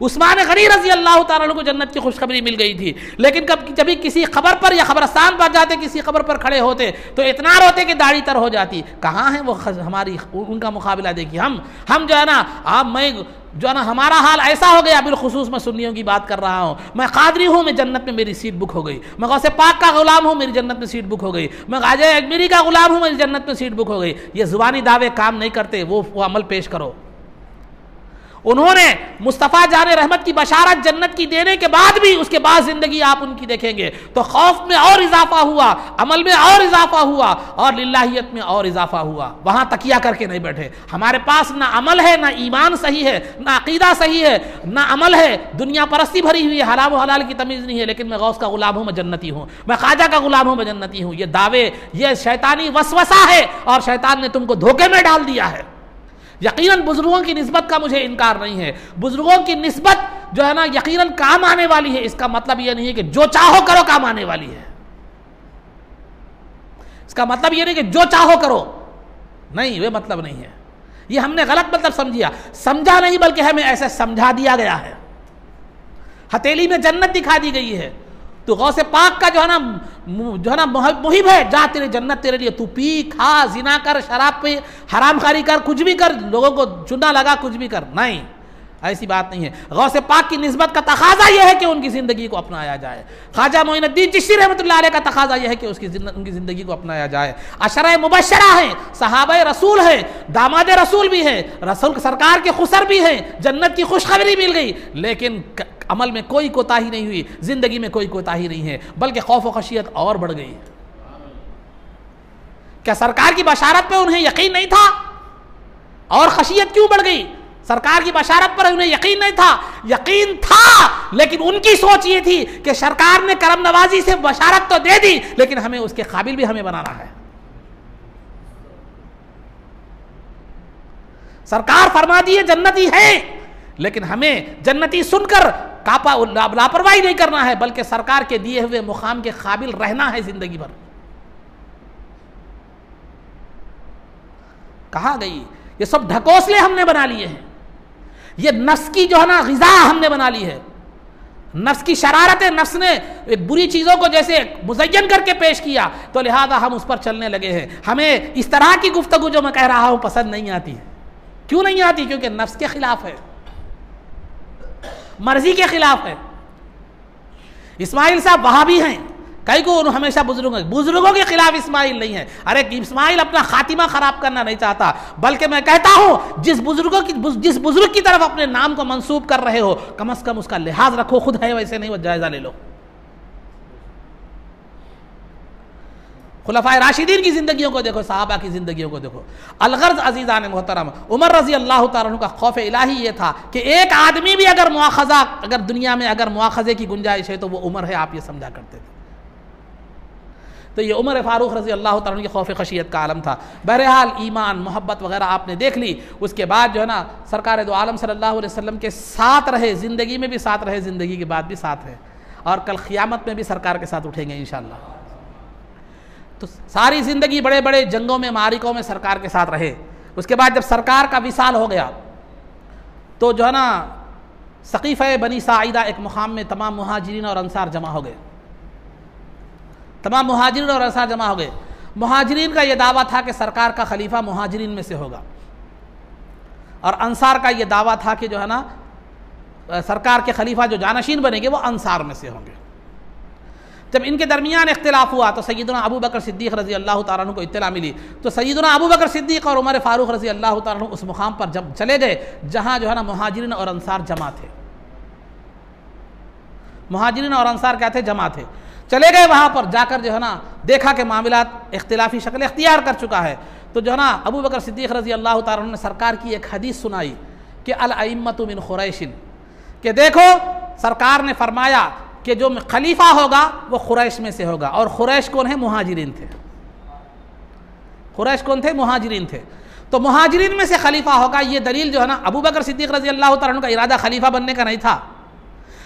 उस्मान गनी रजी अल्लाह तआला अन्हु को जन्नत की खुशखबरी मिल गई थी, लेकिन जब किसी खबर पर या खबरस्तान पर जाते, किसी खबर पर खड़े होते तो इतना रोते कि दाढ़ी तर हो जाती। कहाँ है वो हमारी उनका मुकाबला देखिए। हम जो है ना मैं जो है ना हमारा हाल ऐसा हो गया, बिलखुसूस मैं सुन्नियों की बात कर रहा हूँ, मैं कादरी हूँ, मैं जन्नत में मेरी सीट बुक हो गई, मैं गौसे पाक का गुलाम हूँ, मेरी जन्नत में सीट बुक हो गई, मैं ख्वाजा अजमेरी का गुलाम हूँ, मेरी जन्नत में सीट बुक हो गई। ये ज़ुबानी दावे काम नहीं करते, वो अमल पेश करो। उन्होंने मुस्तफ़ा जाने रहमत की बशारत जन्नत की देने के बाद भी उसके बाद ज़िंदगी आप उनकी देखेंगे तो खौफ में और इजाफा हुआ, अमल में और इजाफा हुआ और लिल्लाहियत में और इजाफा हुआ। वहाँ तकिया करके नहीं बैठे। हमारे पास ना अमल है, ना ईमान सही है, ना अकीदा सही है, ना अमल है, दुनिया परस्ती भरी हुई है, हलाल व हलाल की तमीज़ नहीं है, लेकिन मैं गौस का गुलाम हूँ, मैं जन्नती हूँ, मैं ख्वाजा का गुलाम हूँ, मैं जन्नती हूँ। ये दावे, ये शैतानी वसवसा है और शैतान ने तुमको धोखे में डाल दिया है। यकीनन बुजुर्गों की निस्बत का मुझे इनकार नहीं है, बुजुर्गों की निस्बत जो है ना यकीनन काम आने वाली है। इसका मतलब यह नहीं है कि जो चाहो करो काम आने वाली है, इसका मतलब यह नहीं कि जो चाहो करो, नहीं, वे मतलब नहीं है। ये हमने गलत मतलब समझा नहीं, बल्कि हमें ऐसे समझा दिया गया है। हथेली में जन्नत दिखा दी गई है, तो गौसे पाक का जो है ना मुहिब है, जा तेरी जन्नत तेरे लिए, तू पी खा, जिना कर, शराब पे, हराम खारी कर, कुछ भी कर, लोगों को चुना लगा, कुछ भी कर, नहीं, ऐसी बात नहीं है। गौसे पाक की निस्बत का तकाजा यह है कि उनकी ज़िंदगी को अपनाया जाए। ख्वाजा मोइनुद्दीन चिश्ती रहमतुल्लाह अलैह का तकाजा यह है कि उनकी ज़िंदगी को अपनाया जाए। अशरा मुबश्शरा हैं, सहाबा रसूल हैं, दामाद रसूल भी हैं, रसूल सरकार के खुसर भी हैं, जन्नत की खुशखबरी मिल गई, लेकिन अमल में कोई कोताही नहीं हुई, ज़िंदगी में कोई कोताही नहीं है, बल्कि खौफ व खशियत और बढ़ गई। क्या सरकार की बशारत पे उन्हें यकीन नहीं था? और खशियत क्यों बढ़ गई? सरकार की बशारत पर उन्हें यकीन नहीं था, यकीन था, लेकिन उनकी सोच ये थी कि सरकार ने करम नवाजी से बशारत तो दे दी, लेकिन हमें उसके काबिल भी हमें बनाना है। सरकार फरमा दी है जन्नती है, लेकिन हमें जन्नती सुनकर लापरवाही नहीं करना है, बल्कि सरकार के दिए हुए मुकाम के काबिल रहना है जिंदगी भर। कहा गई ये सब ढकोसले हमने बना लिए हैं, ये नफ्स की जो है ना ग़िज़ा हमने बना ली है, नफ्स की शरारत है, नफ्स ने एक बुरी चीज़ों को जैसे मुज़य्यन करके पेश किया, तो लिहाजा हम उस पर चलने लगे हैं। हमें इस तरह की गुफ्तगू जो मैं कह रहा हूँ पसंद नहीं आती है। क्यों नहीं आती? क्योंकि नफ्स के खिलाफ है। मर्जी के खिलाफ है। इस्माइल साहब वहाबी हैं, कई को हमेशा बुजुर्गों के खिलाफ इस्माइल नहीं है। अरे इस्माइल अपना खातिमा खराब करना नहीं चाहता, बल्कि मैं कहता हूं जिस बुजुर्ग की तरफ अपने नाम को मंसूब कर रहे हो, कम से कम उसका लिहाज रखो। खुद है वैसे नहीं, वो जायजा ले लो। खुलफाए राशिदीन की जिंदगियों को देखो, सहाबा की जिंदगियों को देखो। अलगर्ज अजीज़ान मोहतरम, उमर रजी अल्लाह तआला अन्हु का खौफ इलाही ये था कि एक आदमी भी अगर मुआखज़ा, अगर दुनिया में अगर मुआखज़े की गुंजाइश है तो वो उमर है, आप ये समझा करते थे। तो ये उमर फ़ारूक रजी अल्लाह तआला अन्हु की खौफ खशियत का आलम था। बहरहाल ईमान मोहब्बत वगैरह आपने देख ली। उसके बाद जो है ना सरकार दो आलम सल्लल्लाहु अलैहि वसल्लम के साथ रहे, ज़िंदगी में भी साथ रहे, ज़िंदगी के बाद भी साथ है, और कल क़ियामत में भी सरकार के साथ उठेंगे इंशाअल्लाह। तो सारी ज़िंदगी बड़े बड़े जंगों में, मारिकों में सरकार के साथ रहे। उसके बाद जब सरकार का विसाल हो गया तो जो है ना सक़ीफ़े बनी साइदा एक मुक़ाम में तमाम मुहाजिरीन और अंसार जमा हो गए। तमाम मुहाजिरीन और अंसार जमा हो गए। मुहाजिरीन का यह दावा था कि सरकार का खलीफा मुहाजिरीन में से होगा, और अंसार का यह दावा था कि जो है ना सरकार के खलीफा जो जानशीन बनेंगे वो अंसार में से होंगे। जब इनके दरमियान इख्तिलाफ हुआ तो सैयदना अबू बकर सिद्दीक़ रज़ी अल्लाह तआला अन्हु को इत्तला मिली, तो सैयदना अबू बकर सिद्दीक़ और उमर फ़ारूक रज़ी अल्लाह तआला अन्हु उस मुक़ाम पर जब चले गए जहाँ जो है ना मुहाजिरीन और अंसार जमा थे। मुहाजिरीन और अंसार क्या थे? जमा थे। चले गए वहाँ पर, जाकर जो है ना देखा कि मामलात इख्तिलाफ़ी शक्ल इख्तियार कर चुका है। तो जो है ना अबू बकर सिद्दीक़ रज़ी अल्लाह तआला अन्हु ने सरकार की एक हदीस सुनाई कि अल अइम्मतु मिन खुरैशिन, कि देखो सरकार ने फरमाया कि जो खलीफा होगा वो खुरैश में से होगा। और खुरैश कौन है? मुहाजिरीन थे। खुरैश कौन थे? मुहाजिरीन थे। तो मुहाजिरीन में से खलीफा होगा, ये दलील जो है ना अबू बकर सिद्दीक़ रज़ी अल्लाह तआला अन्हु का इरादा खलीफा बनने का नहीं था।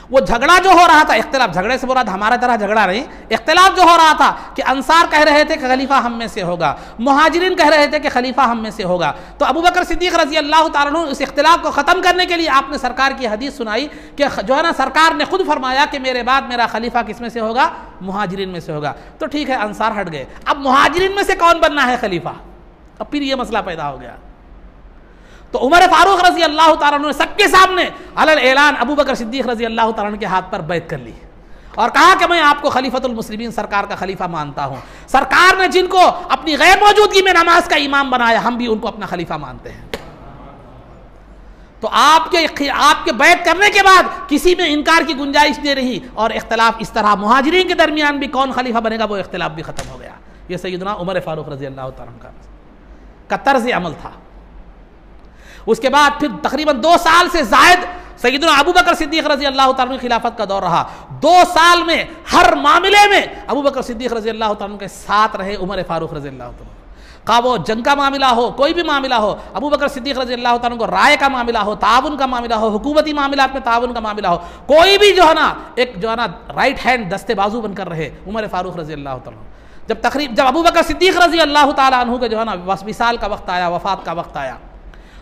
वो झगड़ा जो हो रहा था, इख्तिलाफ, झगड़े से बोला हमारा तरह झगड़ा नहीं, इख्तिलाफ जो हो रहा था कि अंसार कह रहे थे कि खलीफा हम में से होगा, मुहाजिरीन कह रहे थे कि खलीफा हम में से होगा। तो अबू बकर सिद्दीक़ रज़ी अल्लाह तआला अन्हु इस इख्तिलाफ को ख़त्म करने के लिए आपने सरकार की हदीस सुनाई कि जो है ना सरकार ने खुद फरमाया कि मेरे बाद मेरा खलीफा किस में से होगा? मुहाजिरीन में से होगा। तो ठीक है, अंसार हट गए, अब मुहाजिरीन में से कौन बनना है खलीफा? अब फिर ये मसला पैदा हो गया। तो उमर फ़ारूक रज़ी अल्लाह तआला अन्हु ने सबके सामने अलल ऐलान अबू बकर सिद्दीक़ रज़ी अल्लाह तआला अन्हु के हाथ पर बैत कर ली और कहा कि मैं आपको खलीफतुल मुस्लिमीन, सरकार का खलीफा मानता हूँ। सरकार ने जिनको अपनी गैर मौजूदगी में नमाज का इमाम बनाया, हम भी उनको अपना खलीफा मानते हैं। तो आपके बैत करने के बाद किसी में इनकार की गुंजाइश नहीं रही, और इख्तिलाफ इस तरह मुहाजिरीन के दरमियान भी कौन खलीफा बनेगा वो इख्तिलाफ भी ख़त्म हो गया। ये सैयदना उमर फ़ारूक रज़ी अल्लाह तआला अन्हु का तर्ज़ अमल था। उसके बाद फिर तकरीबन 2 साल से ज़ायद सैयदना अबू बकर सिद्दीक़ रज़ी अल्लाह तआला अन्हु की खिलाफत का दौर रहा। 2 साल में हर मामले में अबू बकर सिद्दीक़ रज़ी अल्लाह तआला अन्हु के साथ रहे उमर फ़ारूक रज़ी अल्लाह तआला अन्हु। का वो जंग का मामला हो, कोई भी मामला हो, अबू बकर सिद्दीक़ रज़ी अल्लाह तआला अन्हु को राय का मामला हो, ताउन का मामला हो, हुकूमती मामलात में ताउन का मामला हो, कोई भी जो है ना एक जो है ना राइट हैंड दस्ते बाजू बनकर रहे उमर फ़ारूक रज़ी अल्लाह तआला अन्हु। जब अबू बकर सिद्दीक़ रज़ी अल्लाह तआला अन्हु के जो है ना विसाल का वक्त आया, वफ़ात का वक्त आया,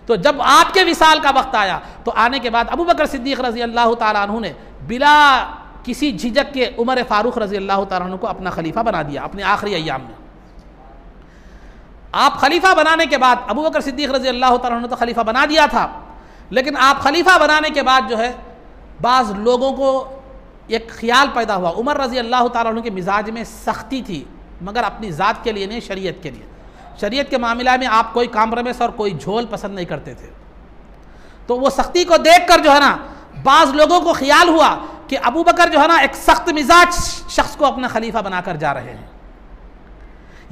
तो जब आपके विसाल का वक्त आया तो आने के बाद अबू बकर सिद्दीक़ रज़ी अल्लाह तआला अन्हु ने बिला किसी झिझक के उमर फ़ारूक रज़ी अल्लाह तआला अन्हु को अपना खलीफा बना दिया अपने आखिरी अय्याम में। आप खलीफा बनाने के बाद अबू बकर सिद्दीक़ रज़ी अल्लाह तआला अन्हु ने तो खलीफा बना दिया था, लेकिन आप खलीफा बनाने के बाद जो है बाज़ लोगों को एक ख्याल पैदा हुआ। उमर रज़ी अल्लाह तआला अन्हु के मिजाज में सख्ती थी, मगर अपनी ज़ात के लिए नहीं, शरीयत के लिए। शरीयत के मामला में आप कोई कॉम्प्रोमाइज़ और कोई झोल पसंद नहीं करते थे। तो वो सख्ती को देखकर जो है ना बाज़ लोगों को ख्याल हुआ कि अबू बकर जो है ना एक सख्त मिजाज शख्स को अपना खलीफा बनाकर जा रहे हैं।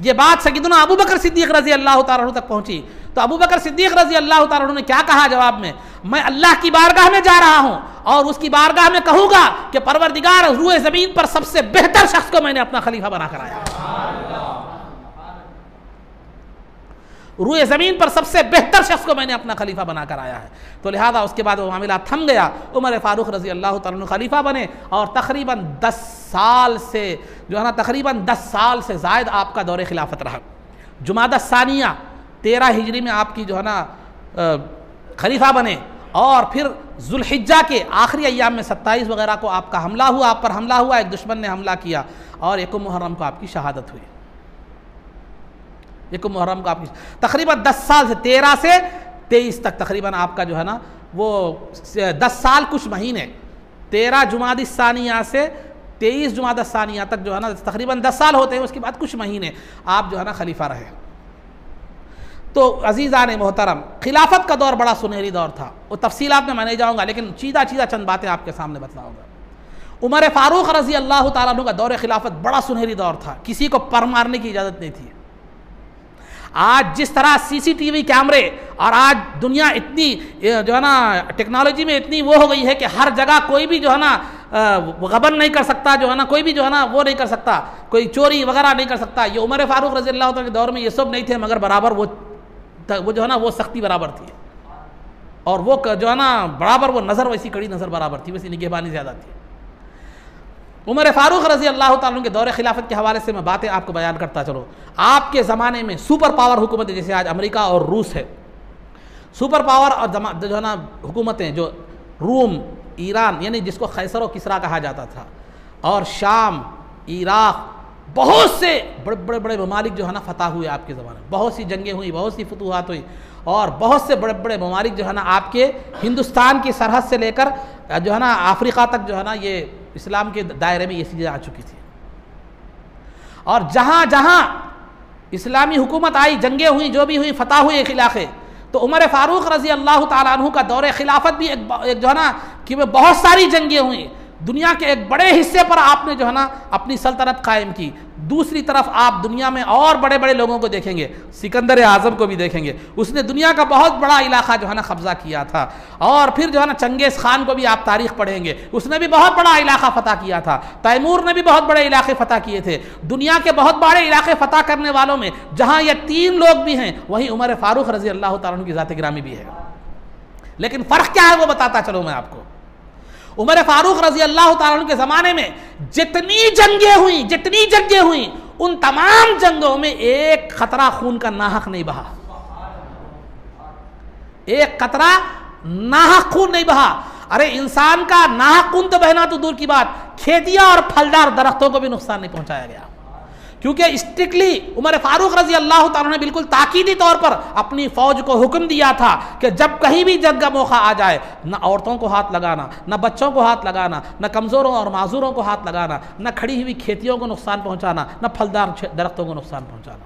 ये बात सैयदना अबू बकर सिद्दीक़ रज़ी अल्लाह तआला अन्हु तक पहुंची। तो अबू बकर सिद्दीक़ रज़ी अल्लाह तआला अन्हु ने क्या कहा जवाब में? मैं अल्लाह की बारगाह में जा रहा हूँ और उसकी बारगाह में कहूँगा कि परवरदिगार, रूए ज़मीन पर सबसे बेहतर शख्स को मैंने अपना खलीफा बनाकर आया। रूए ज़मीन पर सबसे बेहतर शख्स को मैंने अपना खलीफा बनाकर आया है। तो लिहाजा उसके बाद वो मामला थम गया। उमर फ़ारूक रज़ी अल्लाह तआला अन्हु खलीफा बने और तकरीबन 10 साल से जो है ना तकरीबन 10 साल से ज़ायद आपका दौरे खिलाफत रहा। जुमादा सानिया 13 हिजरी में आपकी जो है ना खलीफा बने, और फिर ज़ुल्हिज्जा के आखिरी अय्याम में 27 वगैरह को आपका हमला हुआ, आप पर हमला हुआ, एक दुश्मन ने हमला किया, और 1 मुहर्रम को आपकी शहादत हुई। 1 मुहर्रम को आपकी तकरीबन 10 साल से 13 से 23 तक तकरीबन आपका जो है ना वो 10 साल कुछ महीने 13 जुमादी सानिया से 23 जुमादा सानिया तक जो है ना तकरीबन 10 साल होते हैं, उसके बाद कुछ महीने आप जो है ना खलीफा रहे। तो अजीज़ान मोहतरम, खिलाफत का दौर बड़ा सुनहरी दौर था, वो तफसीलात में मैं नहीं जाऊँगा, लेकिन चीज़ा चंद बातें आपके सामने बताऊँगा। उमर फ़ारूक रज़ी अल्लाह ताला अन्हु का दौर खिलाफत बड़ा सुनहरी दौर था, किसी को पर मारने की इजाज़त नहीं थी। आज जिस तरह CCTV कैमरे और आज दुनिया इतनी जो है ना टेक्नोलॉजी में इतनी वो हो गई है कि हर जगह कोई भी जो है ना गबन नहीं कर सकता, जो है ना कोई भी जो है ना वो नहीं कर सकता, कोई चोरी वगैरह नहीं कर सकता। ये उमर फ़ारूक रज़ी अल्लाह ताला के दौर में ये सब नहीं थे, मगर बराबर वो जो है ना वो सख्ती बराबर थी, और वो जो है ना बराबर वो नज़र वैसी कड़ी नज़र बराबर थी, वैसी निगहबानी ज़्यादा थी। उमर फ़ारूक रज़ी अल्लाह ताला अन्हु के दौर खिलाफत के हवाले से मैं बातें आपको बयान करता चलो। आपके ज़माने में सुपर पावर हुकूमतें जैसे आज अमेरिका और रूस है, सुपर पावर और जो है ना हुकूमतें जो रूम, ईरान यानी जिसको खैसर और किसरा कहा जाता था, और शाम, इराक़, बहुत से बड़े बड़े ममालिक जो है ना फतह हुए आपके ज़माने में, बहुत सी जंगें हुई, बहुत सी फतूहात हुई, और बहुत से बड़े बड़े ममालिक जो है ना आपके हिंदुस्तान की सरहद से लेकर जो है ना अफ्रीका तक जो है ना ये इस्लाम के दायरे में ये चीज़ें आ चुकी थी। और जहाँ जहाँ इस्लामी हुकूमत आई, जंगें हुई, जो भी हुई, फतह हुई एक इलाके, तो उमर फ़ारूक रज़ी अल्लाह ताला अन्हु का दौर खिलाफत भी एक जो है ना कि में बहुत सारी जंगें हुई, दुनिया के एक बड़े हिस्से पर आपने जो है ना अपनी सल्तनत कायम की। दूसरी तरफ आप दुनिया में और बड़े बड़े लोगों को देखेंगे, सिकंदर आज़म को भी देखेंगे, उसने दुनिया का बहुत बड़ा इलाका जो है ना कब्जा किया था। और फिर जो है ना चंगेज़ खान को भी आप तारीख़ पढ़ेंगे, उसने भी बहुत बड़ा इलाका फ़तह किया था। तैमूर ने भी बहुत बड़े इलाके फ़तह किए थे। दुनिया के बहुत बड़े इलाके फ़तह करने वालों में जहाँ ये 3 लोग भी हैं, वहीं उमर फ़ारूक रज़ी अल्लाह ताला अन्हु की ज़ात गिरामी भी है। लेकिन फ़र्क क्या है वो बताता चलो मैं आपको। उमर फ़ारूक रज़ी अल्लाह ताला अन्हु के ज़माने में जितनी जंगें हुई उन तमाम जंगों में एक खतरा खून का नाहक नहीं बहा, एक कतरा नाहक खून नहीं बहा। अरे इंसान का नाहक खून तो बहना तो दूर की बात, खेतियां और फलदार दरख्तों को भी नुकसान नहीं पहुंचाया गया, क्योंकि स्ट्रिक्टली उमर फ़ारूक रज़ी अल्लाह ताला ने बिल्कुल ताकीदी तौर पर अपनी फ़ौज को हुक्म दिया था कि जब कहीं भी जंग का मौका आ जाए, न औरतों को हाथ लगाना, न बच्चों को हाथ लगाना, न कमज़ोरों और माजूरों को हाथ लगाना, न खड़ी हुई खेतियों को नुकसान पहुँचाना, न फलदार दरख्तों को नुकसान पहुँचाना।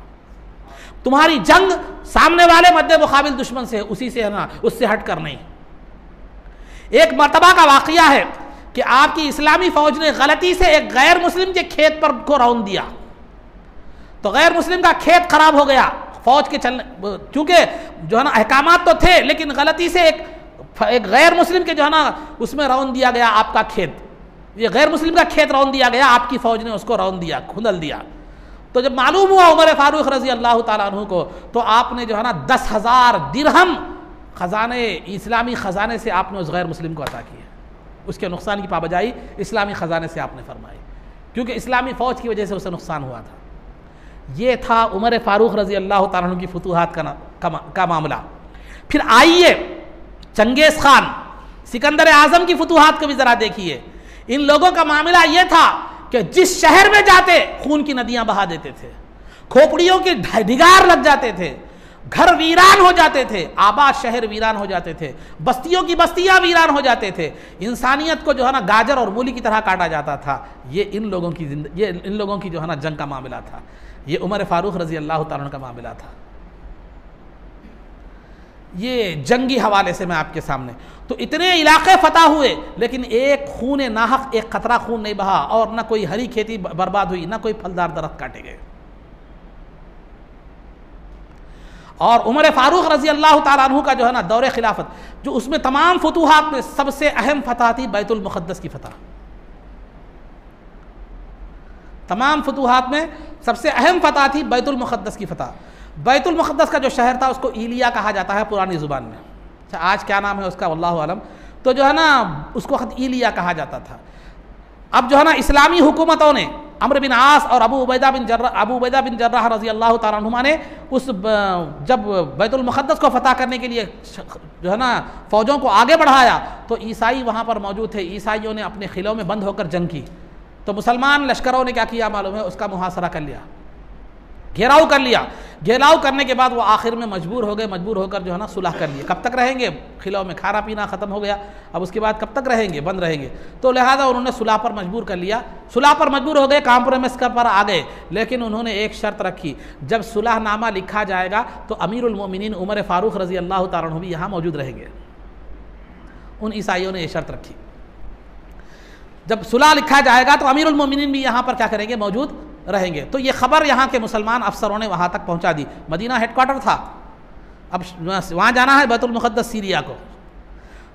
तुम्हारी जंग सामने वाले मद्दे मुकाबिल दुश्मन से है, उसी से है ना, उससे हट कर नहीं। एक मरतबा का वाक़या है कि आपकी इस्लामी फ़ौज ने गलती से एक गैर मुस्लिम के खेत पर को रौंद दिया, तो गैर मुस्लिम का खेत खराब हो गया। फौज के चलने, क्योंकि जो है ना अहकामात तो थे, लेकिन गलती से एक गैर मुस्लिम के जो है ना उसमें रौंद दिया गया आपका खेत, ये गैर मुस्लिम का खेत रौंद दिया गया, आपकी फौज ने उसको रौंद दिया, खुंदल दिया। तो जब मालूम हुआ उमर फ़ारूक रज़ी अल्लाह ताला अन्हु को, तो आपने जो है ना 10,000 दिरहम ख़जाने, इस्लामी ख़जाने से आपने उस गैर मुस्लिम को अता किया। उसके नुकसान की पाबजाई इस्लामी ख़जाने से आपने फरमाई, क्योंकि इस्लामी फ़ौज की वजह से उसे नुकसान हुआ था। ये था उमर फ़ारूक रज़ी अल्लाह ताला अन्हु की फतूहात का मामला। फिर आइए चंगेज़ खान, सिकंदर आज़म की फतूहात को भी ज़रा देखिए। इन लोगों का मामला ये था कि जिस शहर में जाते खून की नदियां बहा देते थे, खोपड़ियों के ढिगार लग जाते थे, घर वीरान हो जाते थे, आबाद शहर वीरान हो जाते थे, बस्तियों की बस्तियां वीरान हो जाते थे, इंसानियत को जो है ना गाजर और मूली की तरह काटा जाता था। ये इन लोगों की जो है ना जंग का मामला था। ये उमर फ़ारूक रज़ी अल्लाह ताला का मामला था। ये जंगी हवाले से मैं आपके सामने, तो इतने इलाके फतह हुए, लेकिन एक खून नाहक, एक कतरा खून नहीं बहा, और ना कोई हरी खेती बर्बाद हुई, ना कोई फलदार दरख्त काटे गए। और उमर फ़ारूक रज़ी अल्लाह ताला अन्हु का जो है ना दौरे खिलाफत, जो उसमें तमाम फतूहात में सबसे अहम फतह थी बैतुल मुक़द्दस की फतह। तमाम फतूहात में सबसे अहम फतह थी बैतुल मुक़द्दस की फतह। बैतुल मुक़द्दस का जो शहर था उसको ईलिया कहा जाता है पुरानी ज़ुबान में। अच्छा, आज क्या नाम है उसका वल्लाहु आलम। तो जो है ना उसको वक्त ईलिया कहा जाता था। अब जो है ना इस्लामी हुकूमतों ने अम्र बिन आस और अबू उबैदा बिन जर्राह रज़ी अल्लाह ताला अन्हुमा ने जब बैतुल मुक़द्दस को फ़तह करने के लिए जो है ना फ़ौजों को आगे बढ़ाया, तो ईसाई वहाँ पर मौजूद थे। ईसाइयों ने अपने क़िलों में बंद होकर जंग की, तो मुसलमान लश्करों ने क्या किया मालूम है, उसका मुहासरा कर लिया। घेराव कर लिया। घेराव करने के बाद वो आखिर में मजबूर हो गए, मजबूर होकर जो है ना सुलह कर लिए। कब तक रहेंगे? खिलाओ में खाना पीना ख़त्म हो गया, अब उसके बाद कब तक रहेंगे? बंद रहेंगे। तो लिहाजा उन्होंने सुलह पर मजबूर कर लिया। सुलह पर मजबूर हो गए, कॉम्प्रोमाइज़ पर आ गए, लेकिन उन्होंने एक शर्त रखी, जब सुलहनामा लिखा जाएगा तो अमीरुल मोमिनीन उमर फ़ारूक रज़ी अल्लाह तआला अन्हु भी यहाँ मौजूद रहेंगे। उन ईसाइयों ने ये शर्त रखी, जब सुलह लिखा जाएगा तो अमीरुल मोमिनीन भी यहाँ पर क्या करेंगे? मौजूद रहेंगे। तो ये खबर यहाँ के मुसलमान अफसरों ने वहाँ तक पहुँचा दी। मदीना हेडक्वार्टर था, अब वहाँ जाना है बैतुल मुक़द्दस सीरिया को।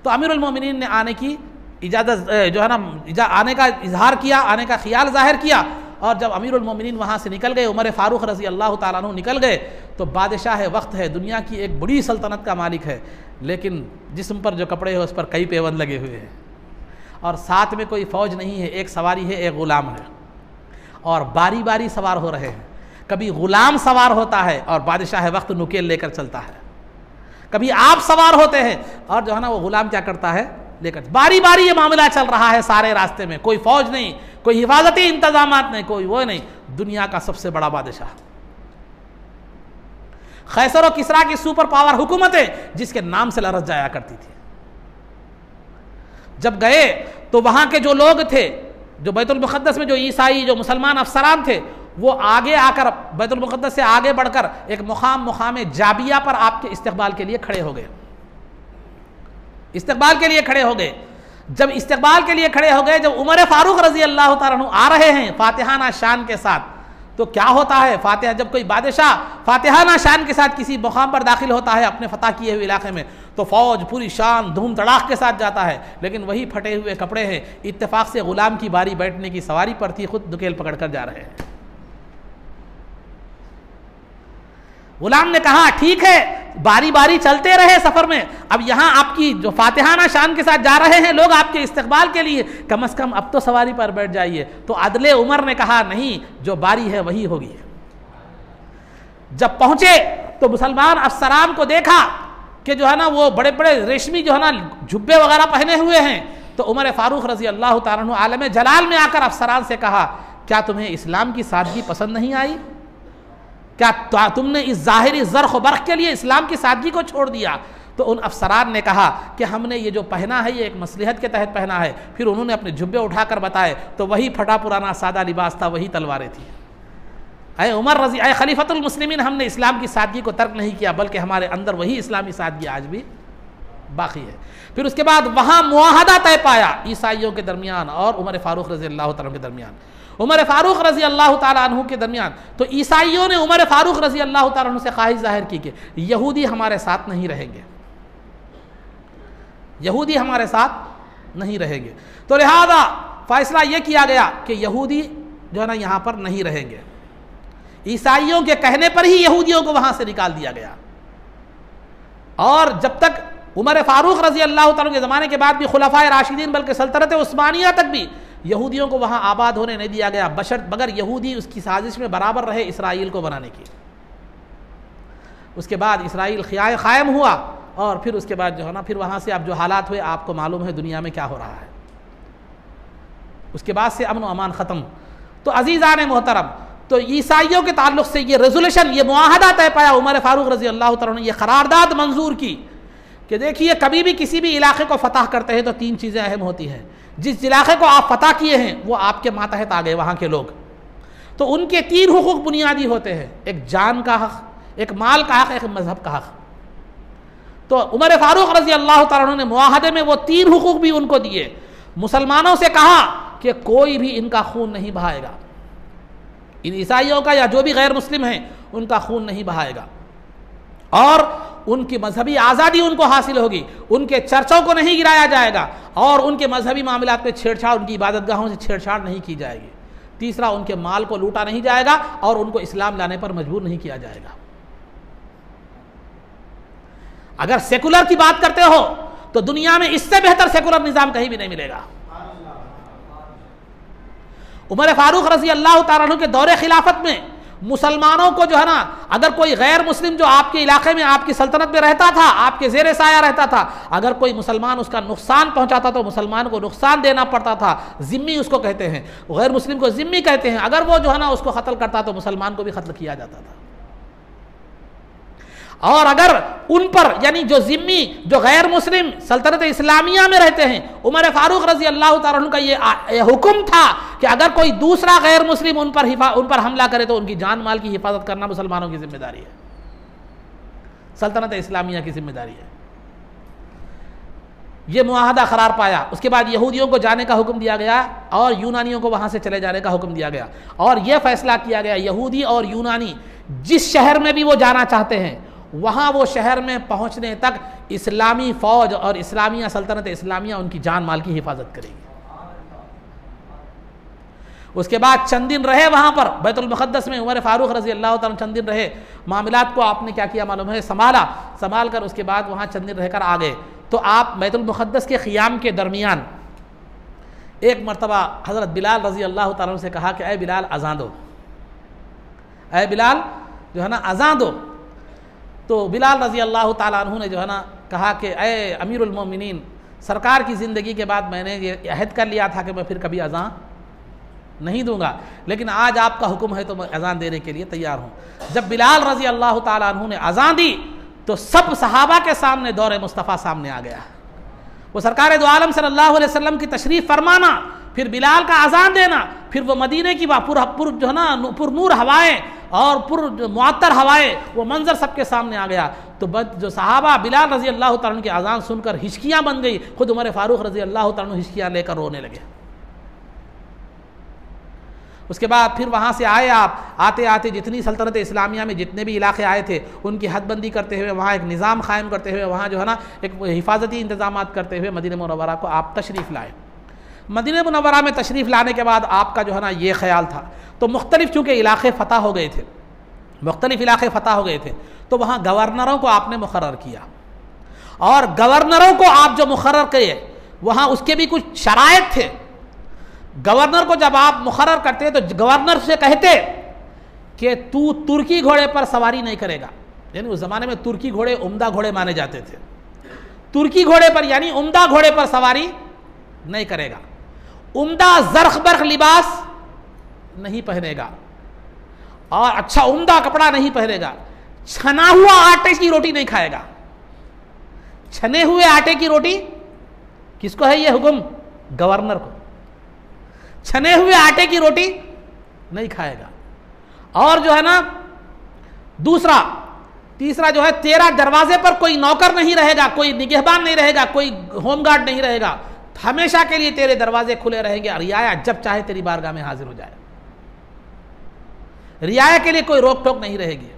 तो अमीरुल मोमिनीन ने आने की इजाज़त जो है ना आने का इजहार किया, आने का ख्याल ज़ाहिर किया। और जब अमीरुल मोमिनीन वहाँ से निकल गए, उमर फ़ारूक रज़ी अल्लाह तआला अन्हु निकल गए, तो बादशाह वक्त है, दुनिया की एक बड़ी सल्तनत का मालिक है, लेकिन जिस्म पर जो कपड़े हैं उस पर कई पेबंद लगे हुए हैं, और साथ में कोई फ़ौज नहीं है, एक सवारी है, एक ग़ुलाम है, और बारी बारी सवार हो रहे हैं। कभी ग़ुलाम सवार होता है और बादशाह वक्त नुकेल लेकर चलता है, कभी आप सवार होते हैं और जो है ना वो ग़ुलाम क्या करता है? लेकर। बारी बारी ये मामला चल रहा है सारे रास्ते में, कोई फ़ौज नहीं, कोई हिफाजती इंतजामात नहीं, कोई वो नहीं। दुनिया का सबसे बड़ा बादशाह, खैसर और किसरा की सुपर पावर हुकूमतें जिसके नाम से लरज़ जाया करती थी। जब गए तो वहाँ के जो लोग थे, जो बैतुल मुक़द्दस में जो ईसाई जो मुसलमान अफसरान थे, वो आगे आकर बैतुल मुक़द्दस से आगे बढ़कर एक मुक़ाम जाबिया पर आपके इस्तक़बाल के लिए खड़े हो गए। इस्तक़बाल के लिए खड़े हो गए। जब इस्तक़बाल के लिए खड़े हो गए, जब उमर फ़ारूक रज़ी अल्लाह तआला अन्हु आ रहे हैं फ़ातिहाना शान के साथ, तो क्या होता है? फातिहा, जब कोई बादशाह फ़ातिहाना शान के साथ किसी मुक़ाम पर दाखिल होता है अपने फ़तह किए हुए इलाके में, तो फ़ौज पूरी शान धूम तड़ाक के साथ जाता है, लेकिन वही फटे हुए कपड़े हैं। इत्तेफाक से ग़ुलाम की बारी बैठने की सवारी पर थी, खुद दुकेल पकड़ कर जा रहे हैं। ग़ुलाम ने कहा ठीक है, बारी बारी चलते रहे सफ़र में, अब यहाँ आपकी जो फ़ातिहाना शान के साथ जा रहे हैं लोग आपके इस्तक़बाल के लिए, कम से कम अब तो सवारी पर बैठ जाइए। तो अदले उमर ने कहा नहीं, जो बारी है वही होगी। जब पहुँचे तो मुसलमान अफसरान को देखा कि जो है ना वो बड़े बड़े रेशमी जो है ना जुब्बे वगैरह पहने हुए हैं। तो उमर फ़ारूक रज़ी अल्लाह तआला अन्हु आलम जलाल में आकर अफसरान से कहा, क्या तुम्हें इस्लाम की सादगी पसंद नहीं आई? क्या तुमने इस ज़ाहिरी ज़र्ख़ बर्क़ के लिए इस्लाम की सादगी को छोड़ दिया? तो उन अफसरान ने कहा कि हमने ये जो पहना है ये एक मसलहत के तहत पहना है। फिर उन्होंने अपने जुब्बे उठाकर बताए तो वही फटा पुराना सादा लिबास था, वही तलवारें थी। अय उमर रज़ी, अय खलीफतुल मुस्लिमीन, हमने इस्लाम की सादगी को तर्क नहीं किया, बल्कि हमारे अंदर वही इस्लामी सादगी आज भी बाकी है। फिर उसके बाद वहाँ मुआहदा तय पाया ईसाइयों के दरमियान और उमर फ़ारूक रज़ी अल्लाह तआला के दरमियान, उमर फ़ारूक रज़ी अल्लाह तआला अन्हु के दरमियान। तो ईसाइयों ने उमर फ़ारूक रज़ी अल्लाह तआला अन्हु से ख्वाहिश ज़ाहिर की कि यहूदी हमारे साथ नहीं रहेंगे, यहूदी हमारे साथ नहीं रहेंगे। तो लिहाजा फ़ैसला ये किया गया कि यहूदी जो है ना यहाँ पर नहीं रहेंगे। ईसाइयों के कहने पर ही यहूदियों को वहाँ से निकाल दिया गया। और जब तक उमर फ़ारूक रज़ी अल्लाह तआला के ज़माने के बाद भी खुलफ़ाए राशिदीन बल्कि सल्तनत उस्मानिया तक भी यहूदियों को वहाँ आबाद होने नहीं दिया गया, बशर्त मगर यहूदी उसकी साजिश में बराबर रहे इसराइल को बनाने की। उसके बाद इसराइल क़ायम हुआ और फिर उसके बाद जो है ना फिर वहाँ से अब जो हालात हुए आपको मालूम है दुनिया में क्या हो रहा है। उसके बाद से अमन व अमान ख़त्म। तो अज़ीज़ान मोहतरम, तो ईसाइयों के ताल्लुक़ से ये रेजोल्यूशन, ये मुआहदा तय पाया उमर फ़ारूक रज़ी अल्लाह तआला ने, ये करारदाद मंजूर की कि देखिए कभी भी किसी भी इलाके को फ़तह करते हैं तो तीन चीज़ें अहम होती हैं। जिस इलाके को आप फ़तह किए हैं वो आपके मातहत आ गए वहाँ के लोग, तो उनके तीन हुकूक बुनियादी होते हैं, एक जान का हक़, एक माल का हक़, एक मज़हब का हक़। तो उमर फ़ारूक रज़ी अल्लाह तआला ने मुआहदे में वो तीन हुकूक भी उनको दिए। मुसलमानों से कहा कि कोई भी इनका खून नहीं बहाएगा, इन ईसाइयों का या जो भी गैर मुस्लिम हैं उनका खून नहीं बहाएगा, और उनकी मजहबी आज़ादी उनको हासिल होगी, उनके चर्चों को नहीं गिराया जाएगा, और उनके मजहबी मामलात में छेड़छाड़, उनकी इबादतगाहों से छेड़छाड़ नहीं की जाएगी। तीसरा, उनके माल को लूटा नहीं जाएगा और उनको इस्लाम लाने पर मजबूर नहीं किया जाएगा। अगर सेकुलर की बात करते हो तो दुनिया में इससे बेहतर सेकुलर निज़ाम कहीं भी नहीं मिलेगा। उमर फ़ारूक रज़ी अल्लाह तआला अन्हु के दौरे खिलाफत में मुसलमानों को जो है ना, अगर कोई गैर मुस्लिम जो आपके इलाके में आपकी सल्तनत में रहता था, आपके ज़ेरे साया रहता था, अगर कोई मुसलमान उसका नुकसान पहुंचाता तो मुसलमान को नुकसान देना पड़ता था। ज़िम्मी उसको कहते हैं, गैर मुस्लिम को ज़िम्मी कहते हैं। अगर वो जो है ना उसको कत्ल करता तो मुसलमान को भी कत्ल किया जाता था। और अगर उन पर यानी जो ज़िम्मी जो गैर मुस्लिम सल्तनत इस्लामिया में रहते हैं, उमर फारूक रजी अल्लाह तआला अन्हु का ये हुक्म था कि अगर कोई दूसरा गैर मुस्लिम उन पर हमला करे तो उनकी जान माल की हिफाजत करना मुसलमानों की जिम्मेदारी है, सल्तनत इस्लामिया की जिम्मेदारी है। ये मुआहदा करार पाया। उसके बाद यहूदियों को जाने का हुक्म दिया गया और यूनानियों को वहां से चले जाने का हुक्म दिया गया, और यह फैसला किया गया यहूदी और यूनानी जिस शहर में भी वो जाना चाहते हैं वहाँ वो शहर में पहुँचने तक इस्लामी फ़ौज और इस्लामिया सल्तनत इस्लामिया उनकी जान माल की हिफाजत करेगी। उसके बाद चंद दिन रहे वहाँ पर बैतुल मुक़द्दस में, उमर फारूक रज़ी अल्लाह तआला चंद दिन रहे। मामलात को आपने क्या किया मालूम है, संभाल कर उसके बाद वहाँ चंद दिन रहकर आ गए। तो आप बैतुल मुक़द्दस के क़ियाम के दरमियान एक मरतबा हज़रत बिलाल रज़ी अल्लाह तआला से कहा कि ऐ बिलाल अज़ान दो, ऐ बिलाल जो है ना अज़ान दो। तो बिलाल रज़ी अल्लाह तआला अन्हु ने जो है ना कहा कि ऐ अमीरुल मोमिनीन, सरकार की ज़िंदगी के बाद मैंने ये अहद कर लिया था कि मैं फिर कभी अज़ान नहीं दूंगा, लेकिन आज आपका हुक्म है तो मैं अज़ान देने के लिए तैयार हूँ। जब बिलाल रज़ी अल्लाह तआला अन्हु ने अज़ान दी तो सब सहाबा के सामने दौर मुस्तफ़ा सामने आ गया। वो सरकार दो आलम सल्लल्लाहु अलैहि वसल्लम की तशरीफ़ फरमाना, फिर बिलाल का अज़ान देना, फिर वो मदीने की पुर जो है ना पुरनूर हवाएं और मुअत्तर हवाएं, वो मंजर सबके सामने आ गया। तो जो सहाबा बिलाल रज़ी अल्लाह तआला की अज़ान सुनकर हिचकियाँ बन गई, खुद उमर फारूक रज़ी अल्लाह तआला हिचकियाँ लेकर रोने लगे। उसके बाद फिर वहाँ से आए आप, आते आते जितनी सल्तनत इस्लामिया में जितने भी इलाके आए थे उनकी हदबंदी करते हुए, वहाँ एक निज़ाम कायम करते हुए, वहाँ जो है ना एक हिफाजती इंतज़ाम करते हुए मदीना मुनव्वरा को आप तशरीफ़ लाए। मदीना मुनव्वरा में तशरीफ़ लाने के बाद आपका जो है ना ये ख्याल था, तो मुख्तलिफ़ चूँकि इलाके फ़तह हो गए थे, मुख्तलिफ़ इलाके फ़तह हो गए थे, तो वहाँ गवर्नरों को आपने मुकर्रर किया। और गवर्नरों को आप जो मुकर्रर किए वहाँ उसके भी कुछ शराइत थे। गवर्नर को जब आप मुकर्रर करते तो गवर्नर से कहते कि तू तुर्की घोड़े पर सवारी नहीं करेगा, यानी उस ज़माने में तुर्की घोड़े उम्दा घोड़े माने जाते थे। तुर्की घोड़े पर यानी उम्दा घोड़े पर सवारी नहीं करेगा, उम्दा ज़र्ख बर्ख लिबास नहीं पहनेगा, और अच्छा उम्दा कपड़ा नहीं पहनेगा, छना हुआ आटे की रोटी नहीं खाएगा। छने हुए आटे की रोटी किसको है ये हुक्म? गवर्नर को। छने हुए आटे की रोटी नहीं खाएगा। और जो है ना दूसरा तीसरा जो है, तेरा दरवाजे पर कोई नौकर नहीं रहेगा, कोई निगहबान नहीं रहेगा, कोई होमगार्ड नहीं रहेगा, हमेशा के लिए तेरे दरवाजे खुले रहेंगे, रियाया जब चाहे तेरी बारगाह में हाजिर हो जाए, रियाया के लिए कोई रोक टोक नहीं रहेगी।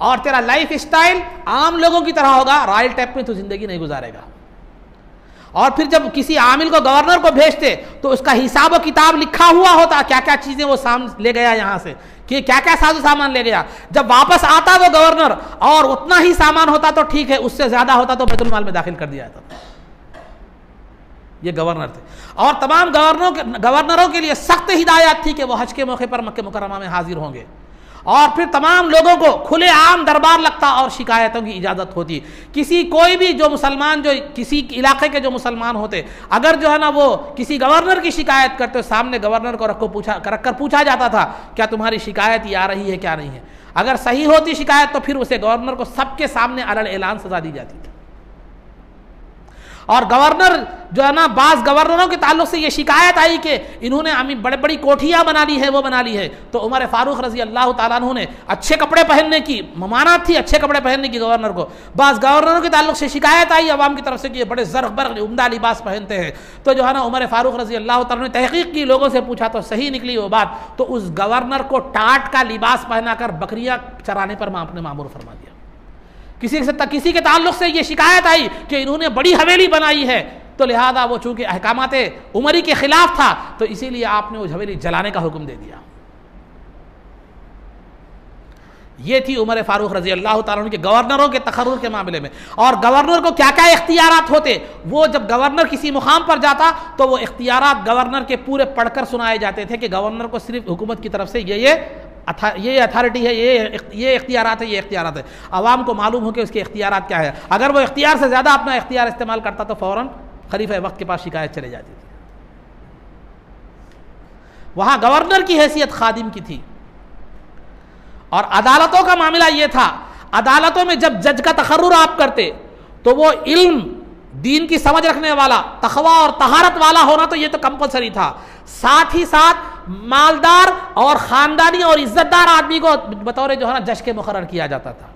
और तेरा लाइफ स्टाइल आम लोगों की तरह होगा, रॉयल टाइप में तो जिंदगी नहीं गुजारेगा। और फिर जब किसी आमिल को गवर्नर को भेजते तो उसका हिसाब किताब लिखा हुआ होता, क्या क्या चीजें वो ले गया यहाँ से, कि क्या क्या साजो सामान ले गया। जब वापस आता वो गवर्नर और उतना ही सामान होता तो ठीक है, उससे ज्यादा होता तो बैतुल माल में दाखिल कर दिया जाता। ये गवर्नर थे। और तमाम गवर्नरों के लिए सख्त हिदायत थी कि वो हज के मौके पर मक्के मुकर्रमा में हाजिर होंगे। और फिर तमाम लोगों को खुले आम दरबार लगता और शिकायतों की इजाज़त होती। कोई भी जो मुसलमान, जो किसी इलाके के जो मुसलमान होते, अगर जो है ना वो किसी गवर्नर की शिकायत करते, सामने गवर्नर को रखकर पूछा जाता था क्या तुम्हारी शिकायत ये आ रही है क्या नहीं है। अगर सही होती शिकायत तो फिर उसे गवर्नर को सबके सामने अलग ऐलान सजा दी जाती थी। और गवर्नर जो है ना, बाज़ गवर्नरों के ताल्लुक से ये शिकायत आई कि इन्होंने बड़ी बड़ी कोठियाँ बना ली है, वो बना ली है। तो उमर फारूक रज़ी अल्लाह ताला अन्हु ने अच्छे कपड़े पहनने की ममानत थी, अच्छे कपड़े पहनने की गवर्नर को। बाज़ गवर्नरों के ताल्लुक से शिकायत आई अवाम की तरफ से कि ये बड़े ज़र्ख बर्ख उम्दा लिबास पहनते हैं। तो जो है ना उमर फारूक रज़ी अल्लाह ताला ने तहकीक की, लोगों से पूछा तो सही निकली वो बात। तो उस गवर्नर को टाट का लिबास पहनाकर बकरियाँ चराने पर आपने मामूर फरमा दिया। किसी के ताल्लुक से ये शिकायत आई कि इन्होंने बड़ी हवेली बनाई है, तो लिहाजा वो चूंकि अहकामात उमरी के खिलाफ था तो इसीलिए आपने वो हवेली जलाने का हुक्म दे दिया। ये थी उमर फारूक रजी अल्लाह ताला के गवर्नरों के तकर्रुर के मामले में। और गवर्नर को क्या क्या इख्तियारात होते, वो जब गवर्नर किसी मुकाम पर जाता तो वो इख्तियारात गवर्नर के पूरे पढ़कर सुनाए जाते थे कि गवर्नर को सिर्फ हुकूमत की तरफ से ये ये अथॉरिटी है, ये इख्तियारात है, ये इख्तियारात है। आवाम को मालूम हो कि उसके इख्तियारात क्या है। अगर वो इख्तियार से ज़्यादा अपना इख्तियार इस्तेमाल करता तो फ़ौरन खलीफा वक्त के पास शिकायत चली जाती थी। वहाँ गवर्नर की हैसियत खादिम की थी। और अदालतों का मामला ये था, अदालतों में जब जज का तकर्रुर आप करते तो वो इल्म, दीन की समझ रखने वाला, तकवा और तहारत वाला होना तो ये तो कंपलसरी था। साथ ही साथ मालदार और ख़ानदानी और इज्जतदार आदमी को बतौर जो है ना जज के मुकर्रर किया जाता था।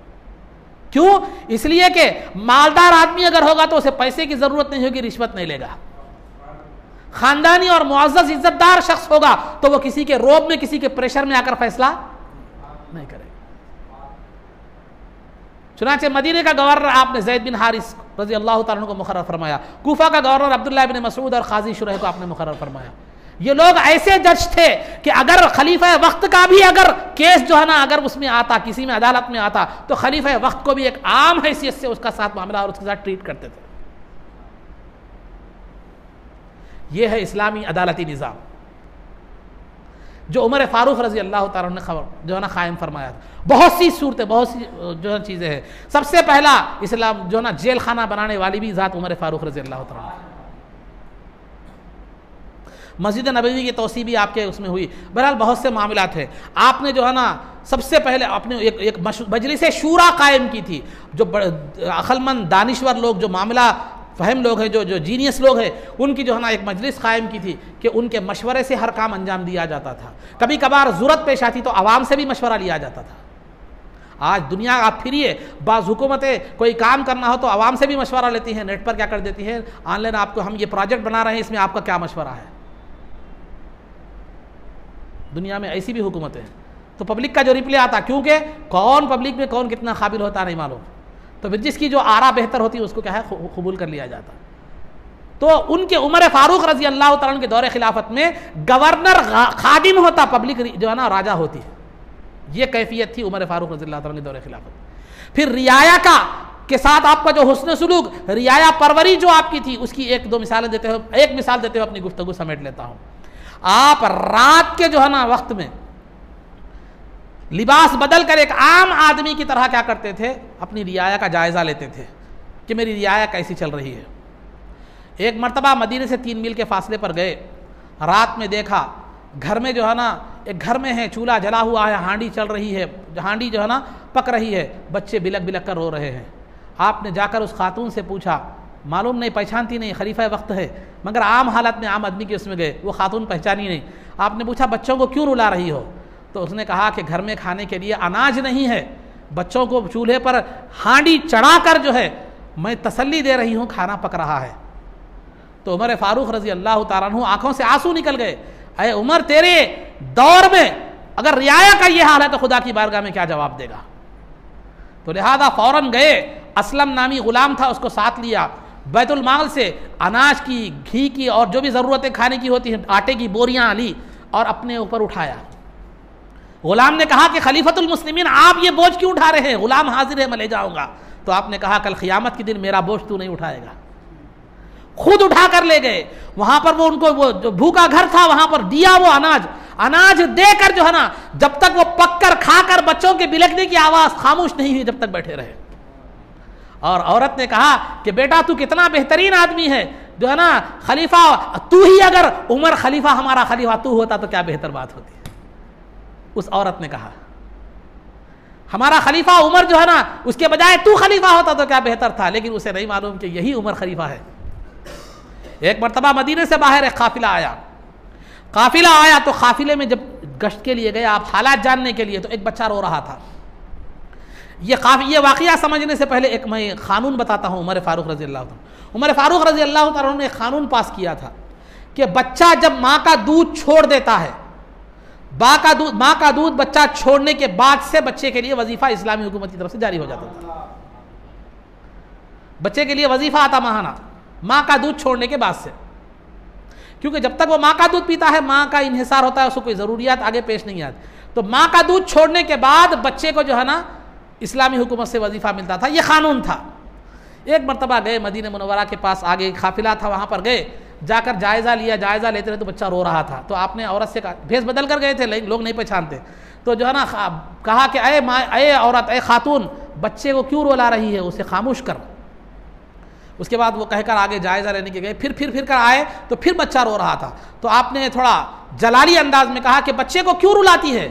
क्यों? इसलिए कि मालदार आदमी अगर होगा तो उसे पैसे की ज़रूरत नहीं होगी, रिश्वत नहीं लेगा। ख़ानदानी और मुअज़्ज़ज़ इज्जतदार शख्स होगा तो वो किसी के रोब में, किसी के प्रेशर में आकर फैसला नहीं करेगा। चुनांचे मदीने का गवर्नर आपने ज़ैद बिन हारिस रज़ी अल्लाह तआला अन्हु को मुकर्रर फरमाया। कूफा का गवर्नर अब्दुल्लाह इब्न मसऊद और काजी शुरैह को आपने मुकर्रर फरमाया। ये लोग ऐसे जज थे कि अगर खलीफा वक्त का भी अगर केस जो है ना अगर उसमें आता, किसी में अदालत में आता, तो खलीफा वक्त को भी एक आम हैसियत से उसका साथ मामला और उसके साथ ट्रीट करते थे। ये है इस्लामी अदालती निज़ाम जो उमर फारूक रज़ी अल्लाह तआला ने जो है ना कायम फरमाया था। बहुत सी सूरतें, बहुत सी जो है चीज़ें हैं। सबसे पहला इस्लाम जो है ना जेल खाना बनाने वाली भी ज़ात उमर फारूक रज़ी अल्लाह तआला। मस्जिद नबवी की तोसी भी आपके उसमें हुई। बहरहाल बहुत से मामलात हैं। आपने जो है ना सबसे पहले अपने एक मजलिस शूरा कायम की थी। जो अक्लमंद दानिश्वर लोग, जो मामला फ़हम लोग हैं, जो जीनियस लोग हैं, उनकी जो है ना एक मजलिस कायम की थी कि उनके मशवरे से हर काम अंजाम दिया जाता था। कभी कभार ज़रूरत पेश आती तो आवाम से भी मशवरा लिया जाता था। आज दुनिया आप फिरिए, बाज़ हुकूमतें कोई काम करना हो तो आवाम से भी मशवरा लेती हैं, नेट पर क्या कर देती हैं, ऑनलाइन आपको हम ये प्रोजेक्ट बना रहे हैं, इसमें आपका क्या मशवरा है। दुनिया में ऐसी भी हुकूमतें हैं। तो पब्लिक का जो रिप्लाई आता, क्योंकि कौन पब्लिक में कौन कितना काबिल होता नहीं मालूम, तो फिर जिसकी जो आरा बेहतर होती है उसको क्या है कबूल कर लिया जाता। तो उनके उमर फारूक रज़ी अल्लाह तआला के दौरे खिलाफत में गवर्नर खादिम होता, पब्लिक जो है ना राजा होती है। ये कैफियत थी उमर फारूक रज़ी अल्लाह तआला के दौरे खिलाफत। फिर रियाया का के साथ आपका जो हुस्न सुलूक, रियाया परवरी जो आपकी थी, उसकी एक दो मिसालें देते हो, एक मिसाल देते हुए अपनी गुफ्तगू समेट लेता हूँ। आप रात के जो है ना वक्त में लिबास बदल कर एक आम आदमी की तरह क्या करते थे, अपनी रियाया का जायज़ा लेते थे कि मेरी रियाया कैसी चल रही है। एक मरतबा मदीने से 3 मील के फासले पर गए, रात में देखा घर में जो है ना, एक घर में है, चूल्हा जला हुआ है, हांडी चल रही है, हांडी जो है ना पक रही है, बच्चे बिलक बिलक कर रो रहे हैं। आपने जाकर उस खातून से पूछा, मालूम नहीं, पहचानती नहीं, खलीफा वक्त है, मगर आम हालत में आम आदमी के उसमें गए, वो खातून पहचानी नहीं। आपने पूछा बच्चों को क्यों रुला रही हो, तो उसने कहा कि घर में खाने के लिए अनाज नहीं है, बच्चों को चूल्हे पर हांडी चढ़ाकर जो है मैं तसल्ली दे रही हूँ, खाना पक रहा है। तो उमर फारूक रज़ी अल्लाह तआला अन्हु आंखों से आंसू निकल गए। अरे उमर, तेरे दौर में अगर रियाया का ये हाल है तो खुदा की बारगाह में क्या जवाब देगा। तो लिहाजा फ़ौरन गए, असलम नामी ग़ुलाम था, उसको साथ लिया, बैतुल माल से अनाज की, घी की और जो भी ज़रूरतें खाने की होती हैं, आटे की बोरियां ली और अपने ऊपर उठाया। ग़ुलाम ने कहा कि खलीफतुल मुस्लिमीन, आप ये बोझ क्यों उठा रहे हैं, ग़ुलाम हाजिर है, मैं ले जाऊँगा। तो आपने कहा कल क़ियामत के दिन मेरा बोझ तू नहीं उठाएगा। खुद उठा कर ले गए। वहाँ पर वो उनको वो जो भूखा घर था वहाँ पर दिया वो अनाज देकर जो है ना, जब तक वो पककर खाकर बच्चों के बिलकने की आवाज़ खामोश नहीं हुई, जब तक बैठे रहे। और औरत ने कहा कि बेटा तू कितना बेहतरीन आदमी है, जो है ना खलीफा तू ही, अगर उमर खलीफा हमारा खलीफा तू होता तो क्या बेहतर बात होती। उस औरत ने कहा हमारा खलीफा उमर जो है ना, उसके बजाय तू खलीफा होता तो क्या बेहतर था। लेकिन उसे नहीं मालूम कि यही उमर खलीफा है। एक मरतबा मदीने से बाहर एक काफिला आया तो काफिले में जब गश्त के लिए गए, आप हालात जानने के लिए, तो एक बच्चा रो रहा था। ये वाक़या समझने से पहले एक मैं क़ानून बताता हूँ। उमर फारूक रज़ी अल्लाह तआला ने एक क़ानून पास किया था कि बच्चा जब माँ का दूध छोड़ देता है, माँ का दूध बच्चा छोड़ने के बाद से बच्चे के लिए वजीफ़ा इस्लामी हुकूमत की तरफ से जारी हो जाता था। बच्चे के लिए वजीफ़ा आता माहाना, माँ का दूध छोड़ने के बाद से, क्योंकि जब तक वो माँ का दूध पीता है माँ का इन्हिसार होता है, उसको कोई ज़रूरियात आगे पेश नहीं आती। तो माँ का दूध छोड़ने के बाद बच्चे को जो है ना इस्लामी हुकूमत से वजीफ़ा मिलता था, ये क़ानून था। एक मरतबा गए मदीना मुनव्वरा के पास, आगे काफिला था, वहाँ पर गए, जाकर जायज़ा लिया, जायज़ा लेते रहे तो बच्चा रो रहा था। तो आपने औरत से कहा, भेस बदल कर गए थे, लोग नहीं पहचानते, तो जो है ना कहा कि अय औरत, अय खातून, बच्चे को क्यों रुला रही है, उसे खामोश कर। उसके बाद वो कहकर आगे जायज़ा लेने के गए, फिर कर आए तो फिर बच्चा रो रहा था। तो आपने थोड़ा जलाली अंदाज में कहा कि बच्चे को क्यों रुलाती है,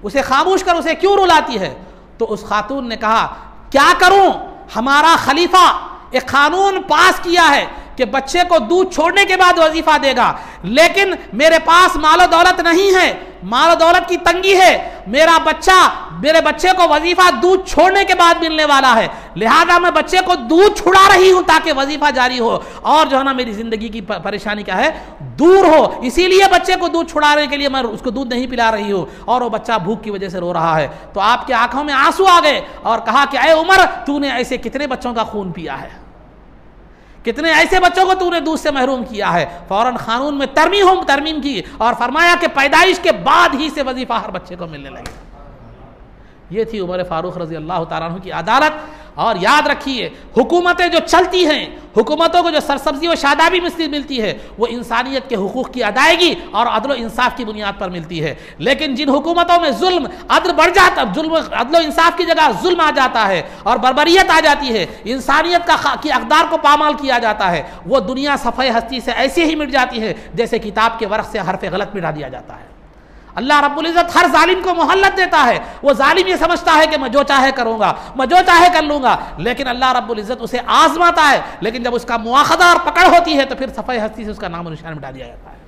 उसे खामोश कर, उसे क्यों रुलाती है। तो उस खातून ने कहा क्या करूं, हमारा खलीफा एक कानून पास किया है कि बच्चे को दूध छोड़ने के बाद वजीफा देगा, लेकिन मेरे पास मालो दौलत नहीं है, मालो दौलत की तंगी है, मेरे बच्चे को वजीफा दूध छोड़ने के बाद मिलने वाला है, लिहाजा मैं बच्चे को दूध छुड़ा रही हूं ताकि वजीफा जारी हो, और जो है ना मेरी जिंदगी की परेशानी क्या है, दूर हो, इसीलिए बच्चे को दूध छुड़ाने के लिए मैं उसको दूध नहीं पिला रही हूं, और वो बच्चा भूख की वजह से रो रहा है। तो आपकी आंखों में आंसू आ गए और कहा कि अय उमर, तूने ऐसे कितने बच्चों का खून पिया है, कितने ऐसे बच्चों को तूने दूध से महरूम किया है। फौरन कानून में तरमीम की और फरमाया कि पैदाइश के बाद ही से वजीफा हर बच्चे को मिलने लगे। ये थी उमर फारूक रजी अल्लाह तआला अन्हु की अदालत। और याद रखिए, हुकूमतें जो चलती हैं, हुकूमतों को जो सरसब्जी और शादाबी मिलती है, वो इंसानियत के हुकूक की अदायगी और अदल इंसाफ की बुनियाद पर मिलती है। लेकिन जिन हुकूमतों में जुल्म अदल बढ़ जाता, अदल इंसाफ की जगह जुल्म आ जाता है और बर्बरियत आ जाती है, इंसानियत की अक़दार को पामाल किया जाता है, वो दुनिया सफ़े हस्ती से ऐसे ही मिट जाती है जैसे किताब के वर्क़ से हरफ गलत मिटा दिया जाता है। अल्लाह रब्बुल इज़्ज़त हर जालिम को मोहल्लत देता है। वो जालिम ये समझता है कि मैं जो चाहे करूंगा, मैं जो चाहे कर लूंगा, लेकिन अल्लाह रब्बुल इज़्ज़त उसे आजमाता है। लेकिन जब उसका मुआखदा और पकड़ होती है तो फिर सफ़े हस्ती से उसका नाम और निशान मिटा दिया जाता है।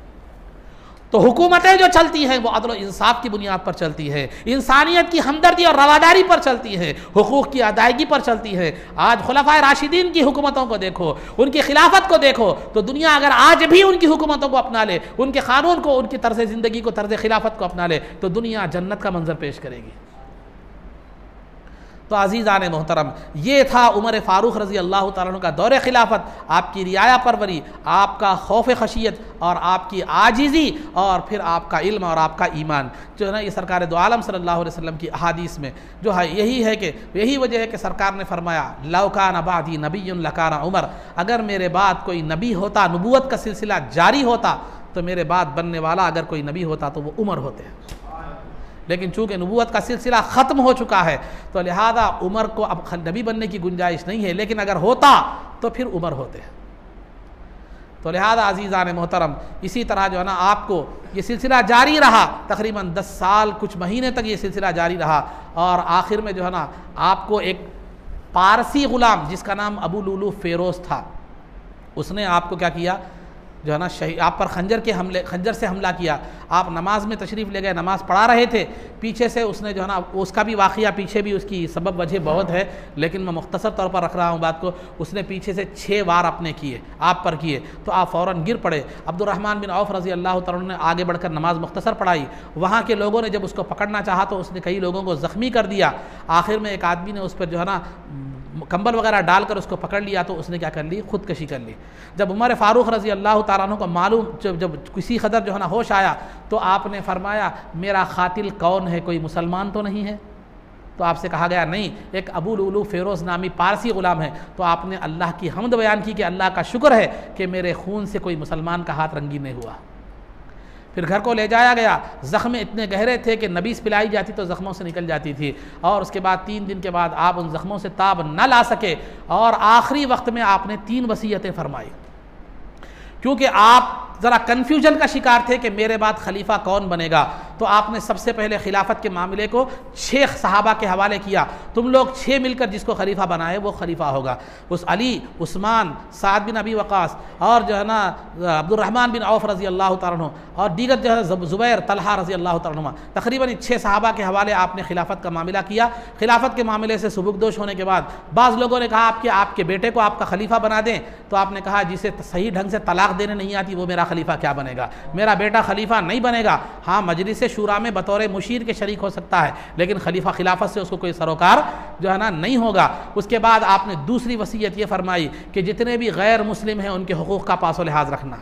तो हुकूमतें जो चलती हैं वो अदल और इंसाफ की बुनियाद पर चलती है, इंसानियत की हमदर्दी और रवादारी पर चलती है, हुकूक की अदायगी पर चलती है। आज खुलफाए राशिदीन की हुकूमतों को देखो, उनकी खिलाफत को देखो, तो दुनिया अगर आज भी उनकी हुकूमतों को अपना ले, उनके कानून को, उनकी तर्ज ज़िंदगी को, तर्ज खिलाफत को अपना ले, तो दुनिया जन्नत का मंजर पेश करेगी। तो अज़ीज़ान मोहतरम, ये था उमर फ़ारूक रज़ी अल्लाह तआला अन्हु का दौरे खिलाफत, आपकी रियाया परवरी, आपका खौफ खशियत और आपकी आजिज़ी, और फिर आपका इल्म और आपका ईमान, जो है ना ये सरकार दो आलम सल्लल्लाहु अलैहि वसल्लम की अहादीस में जो है यही है कि यही वजह है कि सरकार ने फरमाया लौ कान बादी नबियुन लकाना उमर, अगर मेरे बाद कोई नबी होता, नबूवत का सिलसिला जारी होता, तो मेरे बाद बनने वाला अगर कोई नबी होता तो वो उमर होते हैं। लेकिन चूँकि नबूवत का सिलसिला ख़त्म हो चुका है तो लिहाजा उमर को अब नबी बनने की गुंजाइश नहीं है, लेकिन अगर होता तो फिर उमर होते हैं। तो लिहाजा अज़ीज़ान मोहतरम, इसी तरह जो है ना आपको ये सिलसिला जारी रहा, तकरीबन 10 साल कुछ महीने तक ये सिलसिला जारी रहा, और आखिर में जो है ना आपको एक पारसी ग़ुलाम जिसका नाम अबू लुलू फ़ेरोज़ था, उसने आपको क्या किया, जो है ना आप पर खंजर से हमला किया। आप नमाज में तशरीफ़ ले गए, नमाज पढ़ा रहे थे, पीछे से उसने जो है ना, उसका भी वाक़या पीछे भी उसकी सबब वजह बहुत है, लेकिन मैं मुख्तसर तौर पर रख रहा हूँ बात को। उसने पीछे से 6 वार अपने किए, आप पर किए, तो आप फ़ौरन गिर पड़े। अब्दुर्रहमान बिन औफ रज़ी अल्लाह तआला अन्हु ने आगे बढ़कर नमाज मुख्तसर पढ़ाई। वहाँ के लोगों ने जब उसको पकड़ना चाहा तो उसने कई लोगों को ज़ख्मी कर दिया। आखिर में एक आदमी ने उस पर जो है ना कंबल वगैरह डालकर उसको पकड़ लिया, तो उसने क्या कर ली, खुदकशी कर ली। जब उमर फ़ारूक रज़ी अल्लाह तआला अन्हु को मालूम, जब किसी कदर जो है ना होश आया, तो आपने फरमाया मेरा क़ातिल कौन है, कोई मुसलमान तो नहीं है? तो आपसे कहा गया नहीं, एक अबू लुलू फ़ेरोज़ नामी पारसी ग़ुलाम है। तो आपने अल्लाह की हम्द बयान की कि अल्लाह का शुक्र है कि मेरे खून से कोई मुसलमान का हाथ रंगीन नहीं हुआ। फिर घर को ले जाया गया। ज़ख्म इतने गहरे थे कि नबीस पिलाई जाती तो ज़ख्मों से निकल जाती थी, और उसके बाद 3 दिन के बाद आप उन ज़ख्मों से ताब न ला सके, और आखिरी वक्त में आपने 3 वसीयतें फरमाई, क्योंकि आप ज़रा कन्फ्यूजन का शिकार थे कि मेरे बाद खलीफा कौन बनेगा। तो आपने सबसे पहले खिलाफत के मामले को 6 सहाबा के हवाले किया, तुम लोग 6 मिलकर जिसको खलीफा बनाए वो खलीफा होगा। उस अली, उस्मान, साद बिन अबी वक़ास और जो है ना अब्दुर्रहमान बिन औफ रज़ी अल्लाह तआला अन्हु और दीगर जो है ज़ुबैर, तलहा रज़ी अल्लाह तआला अन्हुमा, तकरीबन 6 सहाबा के हवाले आपने खिलाफत का मामला किया। खिलाफत के मामले से सुबुकदोश होने के बाद बाज़ लोगों ने कहा आपके बेटे को आपका खलीफा बना दें, तो आपने कहा जिसे सही ढंग से तलाक देने नहीं आती वो मेरा खलीफा क्या बनेगा, मेरा बेटा खलीफा नहीं बनेगा। हाँ, मजलिस शूरा में बतौर मुशीर के शरीक हो सकता है, लेकिन खलीफा खिलाफत से उसको कोई सरोकार जो है ना नहीं होगा। उसके बाद आपने दूसरी वसीयत ये फरमाई कि जितने भी गैर मुस्लिम हैं उनके हुकूक़ का पासो लिहाज रखना।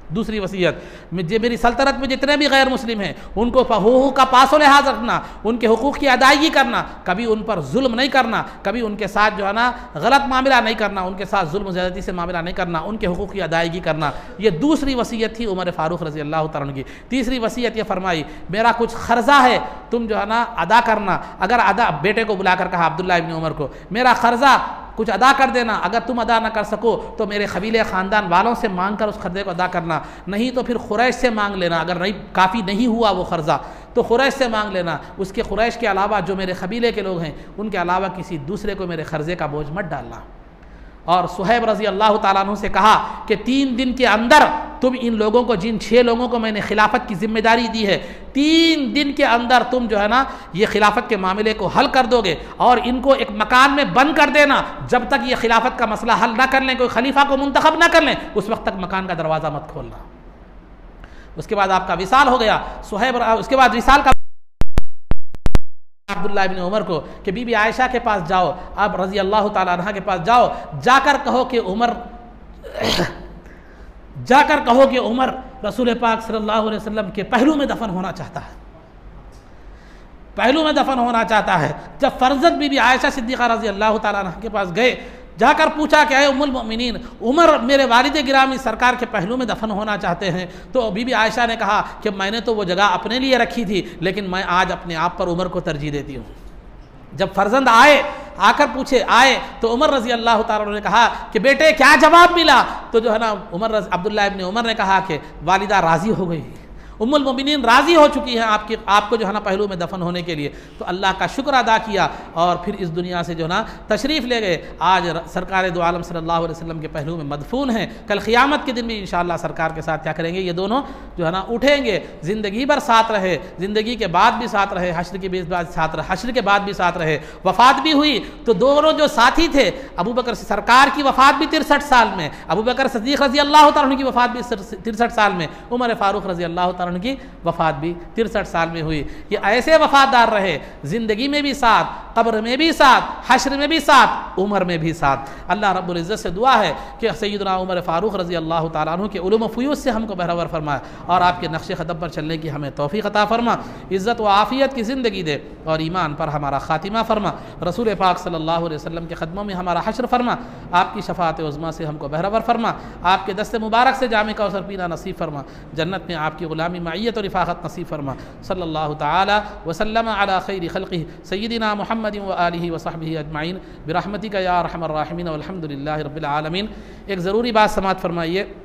दूसरी वसीयत, मेरी सल्तनत में जितने भी गैर मुस्लिम हैं उनको हुकूक का पासो लिहाज रखना, उनके हुकूक की अदायगी करना, कभी उन पर जुल्म नहीं करना, कभी उनके साथ जो है ना गलत मामला नहीं करना, उनके साथ जुल्म ज़्यादती से मामला नहीं करना, उनके हुकूक की अदायगी करना। ये दूसरी वसीयत थी उमर फ़ारूक रज़ी अल्लाह तआला अन्हु की। तीसरी वसीयत ये फरमाई, मेरा कुछ ख़र्ज़ा है तुम जो है ना अदा करना। अगर अदा, बेटे को बुलाकर कहा अब्दुल्लाह इब्न उमर को, मेरा ख़र्ज़ा कुछ अदा कर देना, अगर तुम अदा ना कर सको तो मेरे कबीले ख़ानदान वालों से मांग कर उस ख़र्ज़े को अदा करना, नहीं तो फिर कुरैश से मांग लेना। अगर नहीं काफ़ी नहीं हुआ वो ख़र्ज़ा तो कुरैश से मांग लेना। उसके कुरैश के अलावा जो मेरे कबीले के लोग हैं उनके अलावा किसी दूसरे को मेरे क़र्ज़े का बोझ मत डालना। और सुहैब रज़ी अल्लाह ताला अन्हु से कहा कि 3 दिन के अंदर तुम इन लोगों को, जिन 6 लोगों को मैंने खिलाफत की जिम्मेदारी दी है, 3 दिन के अंदर तुम जो है ना ये खिलाफत के मामले को हल कर दोगे और इनको एक मकान में बंद कर देना। जब तक ये खिलाफत का मसला हल ना कर लें, कोई खलीफा को मुंतखब ना कर लें, उस वक्त तक मकान का दरवाज़ा मत खोलना। उसके बाद आपका विसाल हो गया। सुहैब, उसके बाद विसाल का अब्दुल्लाह इब्न उमर को कि बीबी आयशा के पास जाओ, अब रज़ी अल्लाह ताला अन्हा के पास जाओ, जाकर कहो कि उमर रसूल पाक सल्लल्लाहु अलैहि वसल्लम के पहलू में दफन होना चाहता है, पहलू में दफन होना चाहता है। जब फरजत बीबी आयशा सिद्दीक़ा रज़ी अल्लाह ताला अन्हा के पास गए, जाकर पूछा कि उम्मुल मोमिनीन, उमर मेरे वालिद गिरामी सरकार के पहलू में दफन होना चाहते हैं, तो बीबी आयशा ने कहा कि मैंने तो वो जगह अपने लिए रखी थी, लेकिन मैं आज अपने आप पर उमर को तरजीह देती हूँ। जब फर्जंद आए तो उमर रज़ी अल्लाह ताला ने कहा कि बेटे क्या जवाब मिला? तो जो है ना अब्दुल्लाह इब्न उमर ने कहा कि वालिदा राज़ी हो गई, उम्मुल मोमिनीन राज़ी हो चुकी हैं आपको जो है ना पहलू में दफन होने के लिए। तो अल्लाह का शुक्र अदा किया और फिर इस दुनिया से जो है ना तशरीफ़ ले गए। आज सरकार दो आलम सल्लल्लाहु अलैहि वसल्लम के पहलू में मदफून हैं। कल क़ियामत के दिन भी इंशाअल्लाह सरकार के साथ क्या करेंगे, ये दोनों जो है ना उठेंगे, ज़िंदगी भर साथ रहे, ज़िंदगी के बाद भी साथ रहे, हश्र के बाद साथ रहे, हश्र के बाद भी साथ रहे। वफ़ात भी हुई तो दोनों जो साथी थे, अबू बकर सरकार की वफ़ात भी 63 साल में, अबू बकर सिद्दीक़ रज़ी अल्लाह तआला अन्हु की वफ़ात भी 63 साल में, उमर फ़ारूक रज़ी अल्लाह तआला की वफ़ात भी 63 साल में हुई। ये ऐसे वफ़ादार रहे, ज़िंदगी में भी साथ, कब्र में भी साथ, हश्र में भी साथ, उमर में भी साथ। अल्लाह रब्बुल इज़्ज़त से दुआ है कि सैयदना उमर फ़ारूक रज़ी अल्लाह तआला अन्हु के उलूम फ़ुयूज़ से हमको बहरवर फरमा और आपके नक्श क़दम पर चलने की हमें तौफ़ीक़ अता फरमा, इज़्ज़त व आफ़ियत की ज़िंदगी दे और ईमान पर हमारा ख़ातिमा फरमा, रसूल पाक सल्लल्लाहु अलैहि वसल्लम के क़दमों में हमारा हश्र फरमा, आपकी शफ़ाअत उज़्मा से हमको बहरवर फरमा, आपके दस्त मुबारक से जामे कौसर पीना नसीब फरमा, जन्नत में आपकी ग़ुलामी मइयत और रिफ़ाक़त नसीब फरमा। सल्लल्लाहु तआला वसल्लम अला खैरि खल्क़िही सय्यिदिना मुहम्मदिन व आलिहि व सहबिही अजमाइन बिरहमतिका या अरहमर राहिमीन वल्हम्दुलिल्लाहि रब्बिल आलमीन। एक ज़रूरी बात समाअत फरमाइए,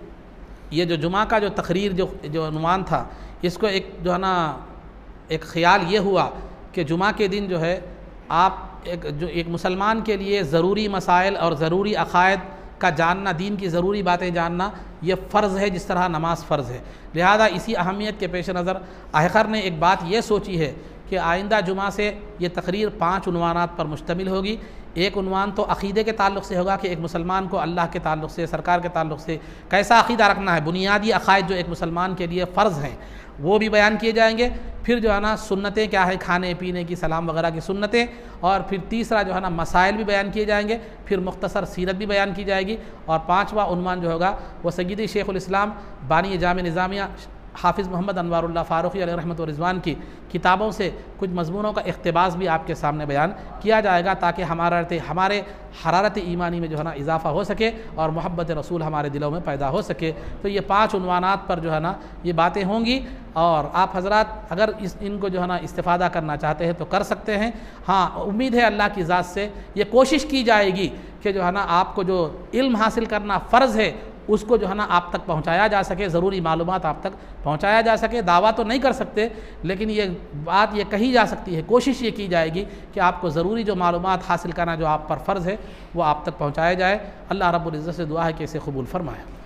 ये जो जुमा का जो तकरीर जो अनुमान था, इसको एक जो है ना एक ख़्याल ये हुआ कि जुमा के दिन जो है आप एक मुसलमान के लिए ज़रूरी मसाइल और ज़रूरी अक़ायद का जानना, दीन की ज़रूरी बातें जानना ये फ़र्ज़ है जिस तरह नमाज फ़र्ज़ है। लिहाजा इसी अहमियत के पेश नज़र आहकर ने एक बात ये सोची है कि आइंदा जुमा से ये तकरीर 5 उन्वानात पर मुश्तमिल होगी। एक उन्वान तो अक़ीदे के ताल्लुक़ से होगा कि एक मुसलमान को अल्लाह के ताल्लुक़ से, सरकार के ताल्लुक़ से कैसा अक़ीदा रखना है, बुनियादी अक़ायद जो एक मुसलमान के लिए फ़र्ज़ हैं वो भी बयान किए जाएंगे। फिर जो है ना सुन्नतें क्या है, खाने पीने की, सलाम वगैरह की सुन्नतें, और फिर तीसरा जो है ना मसाइल भी बयान किए जाएंगे, फिर मुख्तसर सीरत भी बयान की जाएगी, और 5वां उन्वान जो होगा वो सय्यदी शेखुल इस्लाम बानी जामे निज़ामिया हाफ़िज़ मोहम्मद अनवारुल्लाह फ़ारूक़ी अलैहि रहमत व रिज़वान की किताबों से कुछ मज़मूनों का इक़्तिबास भी आपके सामने बयान किया जाएगा, ताकि हमारे हरारत ईमानी में जो है ना इजाफ़ा हो सके और मोहब्बत रसूल हमारे दिलों में पैदा हो सके। तो ये 5 उन्वानात पर जो है ना ये बातें होंगी, और आप हज़रात अगर इनको जो है ना इस्तिफ़ादा करना चाहते हैं तो कर सकते हैं। हाँ, उम्मीद है अल्लाह की ज़ात से ये कोशिश की जाएगी कि जो है ना आपको जो इल्म हासिल करना फ़र्ज़ है उसको जो है ना आप तक पहुंचाया जा सके, ज़रूरी मालूमात आप तक पहुंचाया जा सके। दावा तो नहीं कर सकते, लेकिन ये बात ये कही जा सकती है, कोशिश ये की जाएगी कि आपको ज़रूरी जो मालूमात हासिल करना जो आप पर फ़र्ज़ है वो आप तक पहुंचाया जाए। अल्लाह रब्बुल इज़्ज़त से दुआ है कि इसे कबूल फ़रमाए।